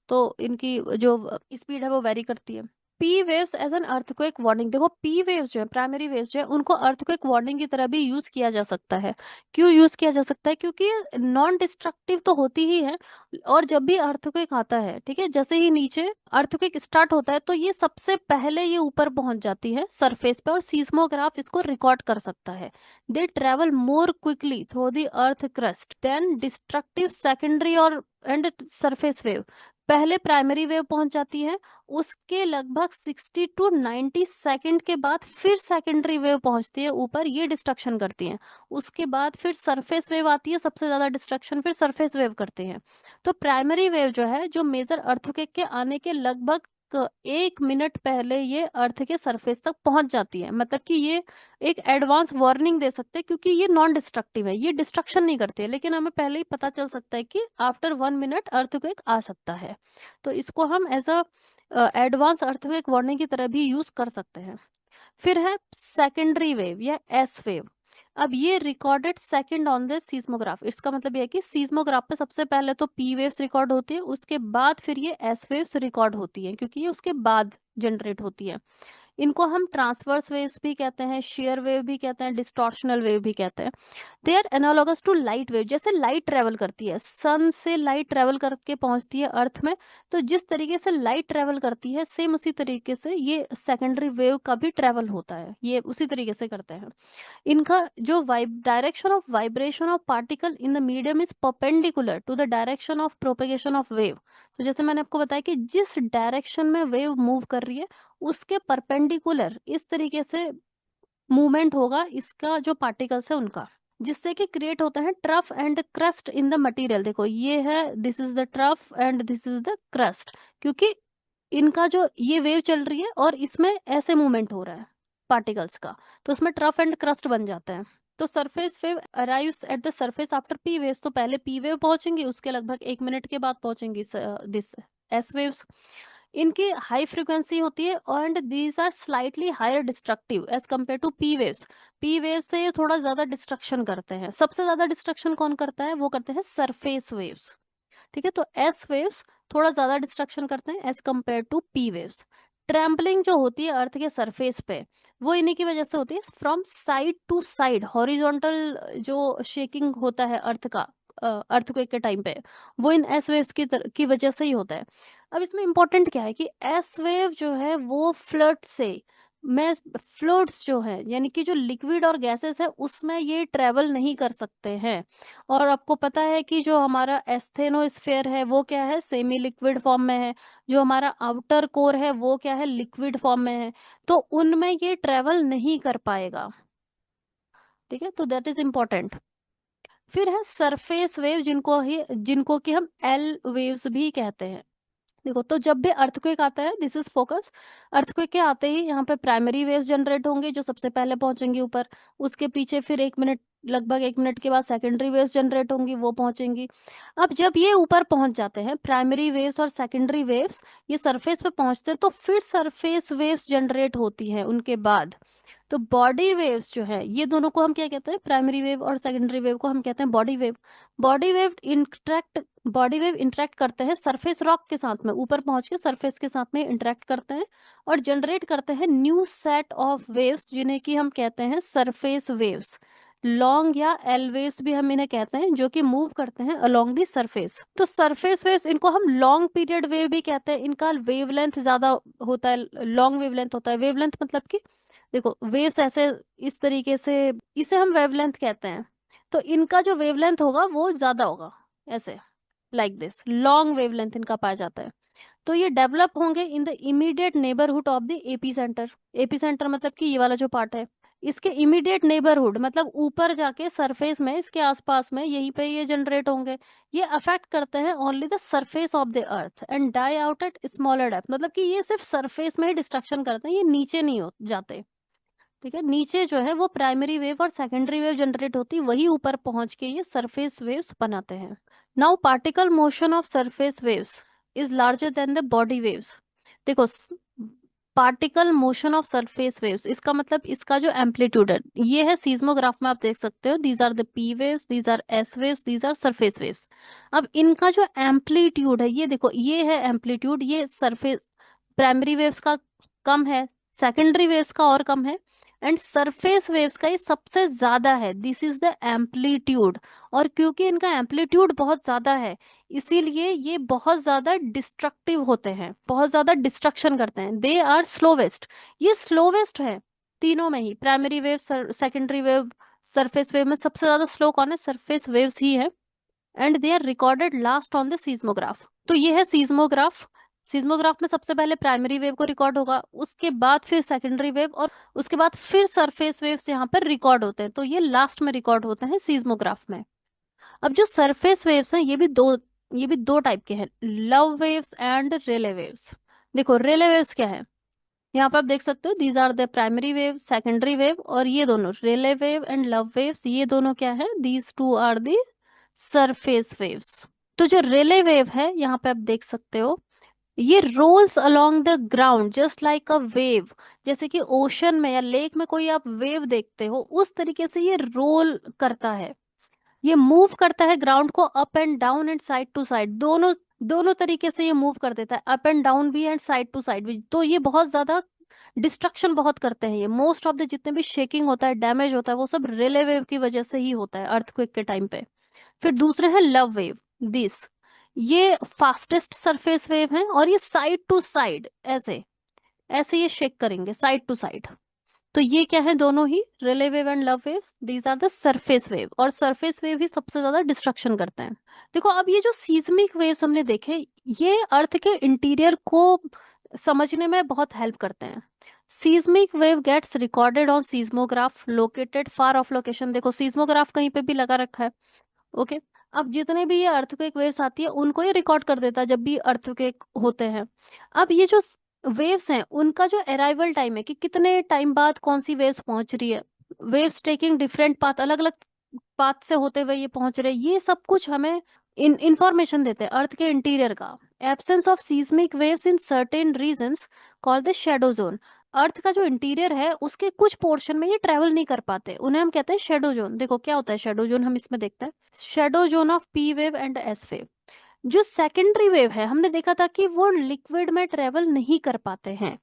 S2: तो इनकी जो स्पीड है वो वेरी करती है। P waves as an earthquake warning, देखो पी वेव्स जो है, प्राइमरी वेव्स जो है, उनको अर्थक्वेक वार्निंग की तरह भी यूज किया जा सकता है। क्यों यूज किया जा सकता है, क्योंकि नॉन डिस्ट्रक्टिव तो होती ही है। और जब भी अर्थक्वेक आता है, ठीक है, जैसे ही नीचे अर्थक्वेक स्टार्ट होता है तो ये सबसे पहले ये ऊपर पहुंच जाती है सरफेस पे, और सीस्मोग्राफ इसको रिकॉर्ड कर सकता है। They travel more quickly through the earth crust than destructive secondary और एंड सरफेस वेव। पहले प्राइमरी वेव पहुंच जाती है, उसके लगभग 60 to 90 सेकंड के बाद फिर सेकेंडरी वेव पहुंचती है ऊपर, ये डिस्ट्रक्शन करती है। उसके बाद फिर सरफेस वेव आती है, सबसे ज्यादा डिस्ट्रक्शन फिर सरफेस वेव करते हैं। तो प्राइमरी वेव जो है, जो मेजर अर्थक्वेक के आने के लगभग 1 मिनट पहले ये अर्थ के सरफेस तक पहुंच जाती है, मतलब कि ये एक एडवांस वार्निंग दे सकते हैं, क्योंकि ये नॉन डिस्ट्रक्टिव है, ये डिस्ट्रक्शन नहीं करती है, लेकिन हमें पहले ही पता चल सकता है कि आफ्टर 1 मिनट अर्थक्वेक आ सकता है। तो इसको हम as a advance earthquake warning की तरह भी यूज कर सकते हैं। फिर है सेकेंडरी वेव या एस वेव। अब ये recorded second on the seismograph, इसका मतलब ये है कि सीस्मोग्राफ पे सबसे पहले तो पी वेव्स रिकॉर्ड होती है, उसके बाद फिर ये एस वेव्स रिकॉर्ड होती है, क्योंकि ये उसके बाद जनरेट होती है। इनको हम ट्रांसवर्स वेव्स भी कहते हैं, शेयर वेव भी कहते हैं, डिस्टॉर्शनल वेव भी कहते हैं। They are analogous to light wave, जैसे लाइट ट्रेवल करती है, सन से लाइट ट्रेवल करके पहुंचती है अर्थ में, तो जिस तरीके से लाइट ट्रेवल करती है सेम उसी तरीके से ये सेकेंडरी वेव का भी ट्रेवल होता है, ये उसी तरीके से करते हैं। इनका जो direction of vibration of particle in the medium is perpendicular to the direction of propagation of wave. तो जैसे मैंने आपको बताया कि जिस डायरेक्शन में वेव मूव कर रही है उसके परपेंडिकुलर इस तरीके से मूवमेंट होगा इसका, जो पार्टिकल्स है उनका, जिससे कि क्रिएट होता है trough and crust in the material. देखो ये है, this is the trough and this is the crust, क्योंकि इनका जो ये वेव चल रही है और इसमें ऐसे मूवमेंट हो रहा है पार्टिकल्स का, तो उसमें ट्रफ एंड क्रस्ट बन जाता है। तो surface wave arrives at the surface after P waves, तो पहले पी वेव पहुंचेंगी, उसके लगभग 1 मिनट के बाद पहुंचेंगी दिस एस वेव्स। इनकी हाई फ्रिक्वेंसी होती है and these are slightly higher destructive as compare to P waves. P wave से ये थोड़ा ज्यादा डिस्ट्रक्शन करते हैं। सबसे ज्यादा डिस्ट्रक्शन कौन करता है, वो करते हैं सरफेस वेव्स, ठीक है। तो एस वेव्स थोड़ा ज्यादा डिस्ट्रक्शन करते हैं as compare to P waves. Trembling जो होती है अर्थ के सरफेस पे, वो इन्हीं की वजह से होती है, from side to side horizontal जो शेकिंग होता है अर्थ का अर्थक्वेक के टाइम पे, वो इन एस वेव्स की वजह से ही होता है। अब इसमें इंपॉर्टेंट क्या है कि एस वेव जो है वो फ्लड से, मैं फ्लूइड्स जो है यानी कि जो लिक्विड और गैसेस है उसमें ये ट्रेवल नहीं कर सकते हैं। और आपको पता है कि जो हमारा एस्थेनोस्फेयर है वो क्या है, सेमी लिक्विड फॉर्म में है। जो हमारा आउटर कोर है वो क्या है, लिक्विड फॉर्म में है। तो उनमें ये ट्रेवल नहीं कर पाएगा, ठीक है। तो दैट इज इम्पोर्टेंट। फिर है सरफेस वेव, जिनको कि हम एल वेव्स भी कहते हैं। देखो तो जब भी अर्थक्वेक आता है, दिस इज फोकस, अर्थक्वेक के आते ही यहाँ पे प्राइमरी वेव्स जनरेट होंगे जो सबसे पहले पहुंचेंगे ऊपर, उसके पीछे फिर 1 मिनट लगभग 1 मिनट के बाद सेकेंडरी वेव्स जनरेट होंगी, वो पहुंचेंगी। अब जब ये ऊपर पहुंच जाते हैं, प्राइमरी वेव्स और सेकेंडरी वेव्स ये सरफेस पे पहुंचते हैं, तो फिर सरफेस वेव्स जनरेट होती हैं उनके बाद। तो बॉडी वेव्स जो है, ये दोनों को हम क्या कहते हैं, प्राइमरी वेव और सेकेंडरी वेव को हम कहते हैं body wave. Body wave interact करते हैं सरफेस रॉक के साथ में, ऊपर पहुंच के सरफेस के साथ में इंटरेक्ट करते हैं और जनरेट करते हैं न्यू सेट ऑफ वेव्स, जिन्हें कि हम कहते हैं सरफेस वेव्स। लॉन्ग या एल वेव्स भी हम इन्हें कहते हैं, जो कि मूव करते हैं अलोंग दी सरफेस। तो सरफेस वेव्स, इनको हम लॉन्ग पीरियड वेव भी कहते हैं। इनका वेवलेंथ ज्यादा होता है, लॉन्ग वेवलेंथ होता है। वेवलेंथ मतलब कि देखो, वेव्स ऐसे इस तरीके से, इसे हम वेवलेंथ कहते हैं। तो इनका जो वेवलेंथ होगा वो ज्यादा होगा, ऐसे लाइक दिस लॉन्ग वेवलेंथ इनका पाया जाता है। तो ये डेवलप होंगे in the immediate neighbourhood of the AP centre. AP centre मतलब कि ये वाला जो पार्ट है, इसके इमीडिएट नेबरहुड मतलब ऊपर जाके सरफेस में, इसके आसपास में, यहीं पे ये जनरेट होंगे। ये अफेक्ट करते हैं only the surface of the earth and die out at smaller depth. मतलब कि ये सिर्फ सरफेस में ही डिस्ट्रक्शन करते हैं, ये नीचे नहीं हो जाते। ठीक है, नीचे जो है वो प्राइमरी वेव और सेकेंडरी वेव जनरेट होती, वही ऊपर पहुंच के ये सरफेस वेव्स बनाते हैं। Now particle motion of surface waves is larger than the body waves. देखो, particle motion of surface waves, इसका मतलब इसका जो एम्पलीट्यूड है, ये है सीस्मोग्राफ में आप देख सकते हो, these are the P waves, these are S waves, these are surface waves. अब इनका जो एम्पलीट्यूड है, ये देखो, ये है एम्पलीट्यूड, ये सरफेस प्राइमरी वेव्स का कम है, सेकेंडरी वेव्स का और कम है, एंड सरफेस वेव्स का ये सबसे ज्यादा है। This is the amplitude. और क्योंकि इनका एम्पलीट्यूड बहुत ज्यादा है, इसीलिए ये बहुत ज्यादा डिस्ट्रक्टिव होते हैं, बहुत ज्यादा डिस्ट्रक्शन करते हैं। दे आर स्लोवेस्ट, ये स्लोवेस्ट है तीनों में ही, primary wave, secondary wave, surface wave में सबसे ज्यादा स्लो कौन है? सरफेस वेव्स ही है। And they are recorded last on the seismograph. तो ये है सीस्मोग्राफ। सीस्मोग्राफ में सबसे पहले प्राइमरी वेव को रिकॉर्ड होगा, उसके बाद फिर सेकेंडरी वेव, और उसके बाद फिर सरफेस वेव्स यहाँ पर रिकॉर्ड होते हैं। तो ये लास्ट में रिकॉर्ड होते हैं सीस्मोग्राफ में। अब जो सरफेस वेव्स हैं, ये भी दो टाइप के हैं, love waves and Rayleigh waves. देखो, रेले वेव्स क्या है, यहाँ पे आप देख सकते हो, these are the primary wave, secondary wave, और ये दोनों Rayleigh wave and love waves, ये दोनों क्या है, these two are the surface waves. तो जो रेले वेव है, यहाँ पे आप देख सकते हो, ये rolls along the ground just like a wave. जैसे कि ओशन में या लेक में कोई आप वेव देखते हो, उस तरीके से ये रोल करता है। ये मूव करता है ग्राउंड को up and down and side to side, दोनों दोनों तरीके से ये मूव कर देता है, अप एंड डाउन भी एंड साइड टू साइड भी। तो ये बहुत ज्यादा डिस्ट्रक्शन बहुत करते हैं। ये मोस्ट ऑफ द जितने भी शेकिंग होता है, डैमेज होता है, वो सब रिले वेव की वजह से ही होता है, अर्थक्वेक के टाइम पे। फिर दूसरे हैं लव वेव, दिस, ये फास्टेस्ट सरफेस वेव है, और ये साइड टू साइड ऐसे ऐसे ये शेक करेंगे साइड टू साइड। तो ये क्या है, दोनों ही Rayleigh wave and love wave, these are the surface wave, और सरफेस वेव ही सबसे ज्यादा डिस्ट्रक्शन करते हैं। देखो, अब ये जो सीस्मिक वेव्स हमने देखे, ये अर्थ के इंटीरियर को समझने में बहुत हेल्प करते हैं। Seismic wave gets recorded on seismograph located far of location. देखो, सीस्मोग्राफ कहीं पे भी लगा रखा है, ओके। अब जितने भी ये अर्थक्वेक वेव्स आती है, उनको ये रिकॉर्ड कर देता है जब भी अर्थक्वेक होते हैं। अब ये जो वेव्स हैं, उनका जो अराइवल टाइम है, कि कितने टाइम बाद कौन सी वेव्स पहुंच रही है, वेव्स टेकिंग डिफरेंट पाथ, अलग अलग पाथ से होते हुए ये पहुंच रहे हैं, ये सब कुछ हमें इंफॉर्मेशन देते हैं अर्थ के इंटीरियर का। Absence of seismic waves in certain regions called the shadow zone. Earth का जो इंटीरियर है, उसके कुछ पोर्शन में ये ट्रेवल नहीं कर पाते, उन्हें हम कहते हैं शेडो जोन। देखो क्या होता है शेडो जोन, हम इसमें देखते हैं, shadow zone of P wave and S wave. जो सेकेंडरी वेव है, हमने देखा था कि वो लिक्विड में ट्रेवल नहीं कर पाते हैं,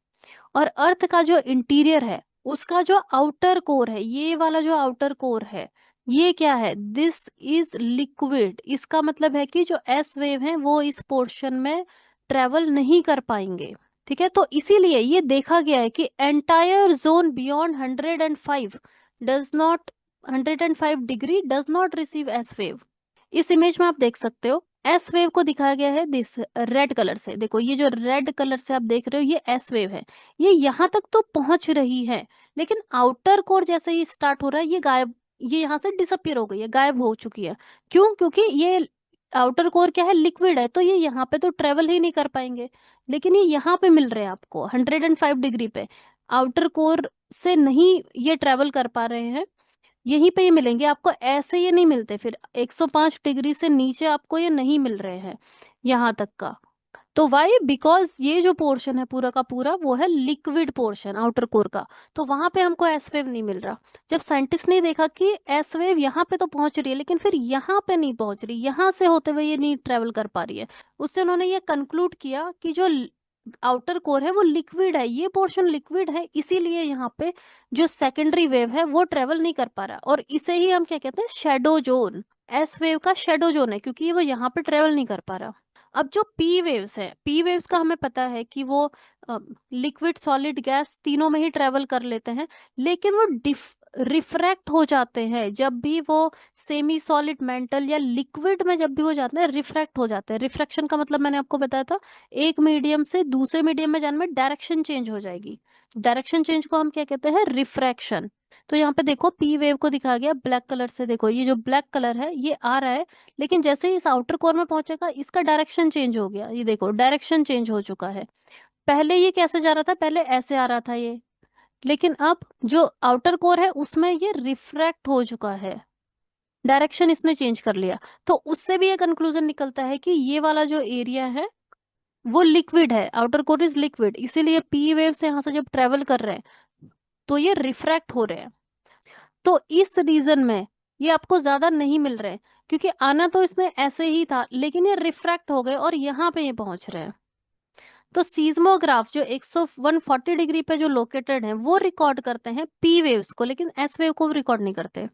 S2: और अर्थ का जो इंटीरियर है, उसका जो आउटर कोर है, ये वाला जो आउटर कोर है, ये क्या है, दिस इज लिक्विड। इसका मतलब है कि जो एस वेव है, वो इस पोर्शन में ट्रेवल नहीं कर पाएंगे। ठीक है, तो इसीलिए ये देखा गया है कि entire zone beyond 105 does not 105 degree does not receive S wave. इस इमेज में आप देख सकते हो, एस वेव को दिखाया गया है दिस रेड कलर से। देखो, ये जो रेड कलर से आप देख रहे हो, ये एस वेव है, ये यहाँ तक तो पहुंच रही है, लेकिन आउटर कोर जैसे ही स्टार्ट हो रहा है, ये गायब, ये यहाँ से डिसअपियर हो गई है, गायब हो चुकी है। क्यों? क्योंकि ये आउटर कोर क्या है, लिक्विड है, तो ये यहाँ पे तो ट्रेवल ही नहीं कर पाएंगे। लेकिन ये यहाँ पे मिल रहे हैं आपको 105 डिग्री पे, आउटर कोर से नहीं ये ट्रेवल कर पा रहे हैं, यहीं पे ये मिलेंगे आपको, ऐसे ये नहीं मिलते, फिर 105 डिग्री से नीचे आपको ये नहीं मिल रहे हैं यहाँ तक का। तो वाई, बिकॉज ये जो पोर्शन है पूरा का पूरा वो है लिक्विड पोर्शन आउटर कोर का, तो वहां पे हमको एस वेव नहीं मिल रहा। जब साइंटिस्ट ने देखा कि एस वेव यहाँ पे तो पहुंच रही है लेकिन फिर यहाँ पे नहीं पहुंच रही, यहाँ से होते हुए ये नहीं ट्रेवल कर पा रही है, उससे उन्होंने ये कंक्लूड किया कि जो आउटर कोर है वो लिक्विड है, ये पोर्शन लिक्विड है, इसीलिए यहाँ पे जो सेकेंडरी वेव है वो ट्रेवल नहीं कर पा रहा, और इसे ही हम क्या कहते हैं, शेडो जोन। एस वेव का शेडो जोन है क्योंकि वो यहाँ पे ट्रेवल नहीं कर पा रहा। अब जो पी वेव्स है, पी वेव्स का हमें पता है कि वो लिक्विड सॉलिड गैस तीनों में ही ट्रेवल कर लेते हैं, लेकिन वो रिफ्रैक्ट हो जाते हैं जब भी वो सेमी सॉलिड मेंटल या लिक्विड में जब भी वो जाते हैं, रिफ्रैक्ट हो जाते हैं। रिफ्रैक्शन का मतलब मैंने आपको बताया था, एक मीडियम से दूसरे मीडियम में जाने में डायरेक्शन चेंज हो जाएगी, डायरेक्शन चेंज को हम क्या कहते हैं, रिफ्रैक्शन। तो यहाँ पे देखो पी वेव को दिखाया गया ब्लैक कलर से, देखो ये जो ब्लैक कलर है ये आ रहा है, लेकिन जैसे ही इस आउटर कोर में पहुंचेगा इसका डायरेक्शन चेंज हो गया, ये देखो डायरेक्शन चेंज हो चुका है। पहले ये कैसे जा रहा था, पहले ऐसे आ रहा था ये, लेकिन अब जो आउटर कोर है उसमें ये रिफ्रैक्ट हो चुका है, डायरेक्शन इसने चेंज कर लिया। तो उससे भी ये कंक्लूजन निकलता है कि ये वाला जो एरिया है वो लिक्विड है, आउटर कोर इज लिक्विड, इसीलिए पी वेव से यहाँ से जब ट्रेवल कर रहे हैं तो ये रिफ्रैक्ट हो रहे हैं। तो इस रीजन में ये आपको ज्यादा नहीं मिल रहे, क्योंकि आना तो इसने ऐसे ही था लेकिन ये रिफ्रैक्ट हो गए और यहाँ पे ये पहुंच रहे हैं। तो सीज्मोग्राफ जो 140 डिग्री पे जो लोकेटेड है वो रिकॉर्ड करते हैं पी वेव्स को, लेकिन एस वेव को रिकॉर्ड नहीं करते।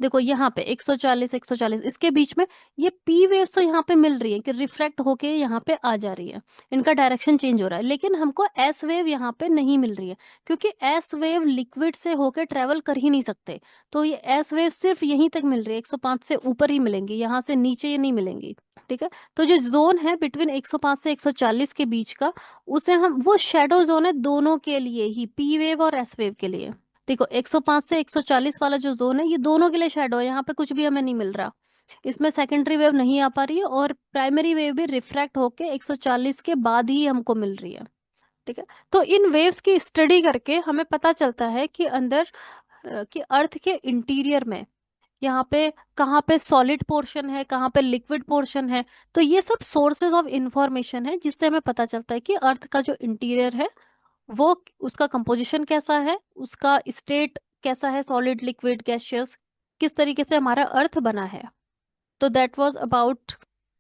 S2: देखो यहाँ पे 140 140 इसके बीच में ये पी वेव्स तो यहाँ पे मिल रही है कि रिफ्रैक्ट होके यहाँ पे आ जा रही है, इनका डायरेक्शन चेंज हो रहा है, लेकिन हमको एस वेव यहाँ पे नहीं मिल रही है, क्योंकि एस वेव लिक्विड से होके ट्रेवल कर ही नहीं सकते। तो ये एस वेव सिर्फ यहीं तक मिल रही है, 105 से ऊपर ही मिलेंगी, यहाँ से नीचे ये नहीं मिलेंगी। ठीक है, तो जो जोन है बिटवीन 105 से 140 के बीच का, उसे हम, वो शेडो जोन है दोनों के लिए ही, पी वेव और एस वेव के लिए। देखो 105 से 140 वाला जो जोन है ये दोनों के लिए शेडो है, यहाँ पे कुछ भी हमें नहीं मिल रहा, इसमें सेकेंडरी वेव नहीं आ पा रही है और प्राइमरी वेव भी रिफ्रैक्ट होके 140 के बाद ही हमको मिल रही है। ठीक है, तो इन वेव्स की स्टडी करके हमें पता चलता है कि अंदर कि अर्थ के इंटीरियर में यहाँ पे कहाँ पे सॉलिड पोर्शन है, कहाँ पे लिक्विड पोर्शन है, तो ये सब सोर्सेज ऑफ इंफॉर्मेशन है जिससे हमें पता चलता है कि अर्थ का जो इंटीरियर है वो, उसका कंपोजिशन कैसा है, उसका स्टेट कैसा है, सॉलिड लिक्विड गैसियस, किस तरीके से हमारा अर्थ बना है। तो that was about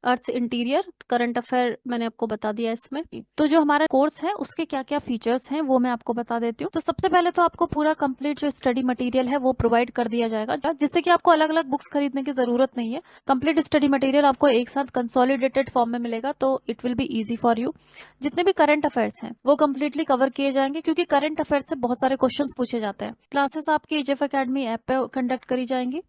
S2: earth interior. Current affair मैंने आपको बता दिया इसमें। तो जो हमारा कोर्स है उसके क्या क्या फीचर्स हैं वो मैं आपको बता देती हूँ। तो सबसे पहले तो आपको पूरा कंप्लीट जो स्टडी मटेरियल है वो प्रोवाइड कर दिया जाएगा, जिससे कि आपको अलग अलग बुक्स खरीदने की जरूरत नहीं है। कंप्लीट स्टडी मटेरियल आपको एक साथ कंसोलिडेटेड फॉर्म में मिलेगा, तो it will be easy for you. जितने भी करंट अफेयर्स हैं वो कंप्लीटली कवर किए जाएंगे, क्योंकि करंट अफेयर से बहुत सारे क्वेश्चंस पूछे जाते हैं। क्लासेस आपकी एजेफ एकेडमी ऐप पे कंडक्ट करी जाएंगी,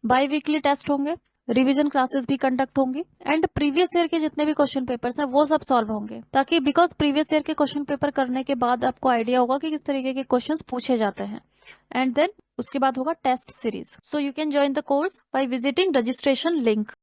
S2: बाई वीकली टेस्ट होंगे, रिवीजन क्लासेस भी कंडक्ट होंगी, एंड प्रीवियस ईयर के जितने भी क्वेश्चन पेपर्स हैं वो सब सॉल्व होंगे, ताकि बिकॉज प्रीवियस ईयर के क्वेश्चन पेपर करने के बाद आपको आइडिया होगा कि किस तरीके के क्वेश्चंस पूछे जाते हैं। एंड देन उसके बाद होगा test series. So you can join the course by visiting registration link.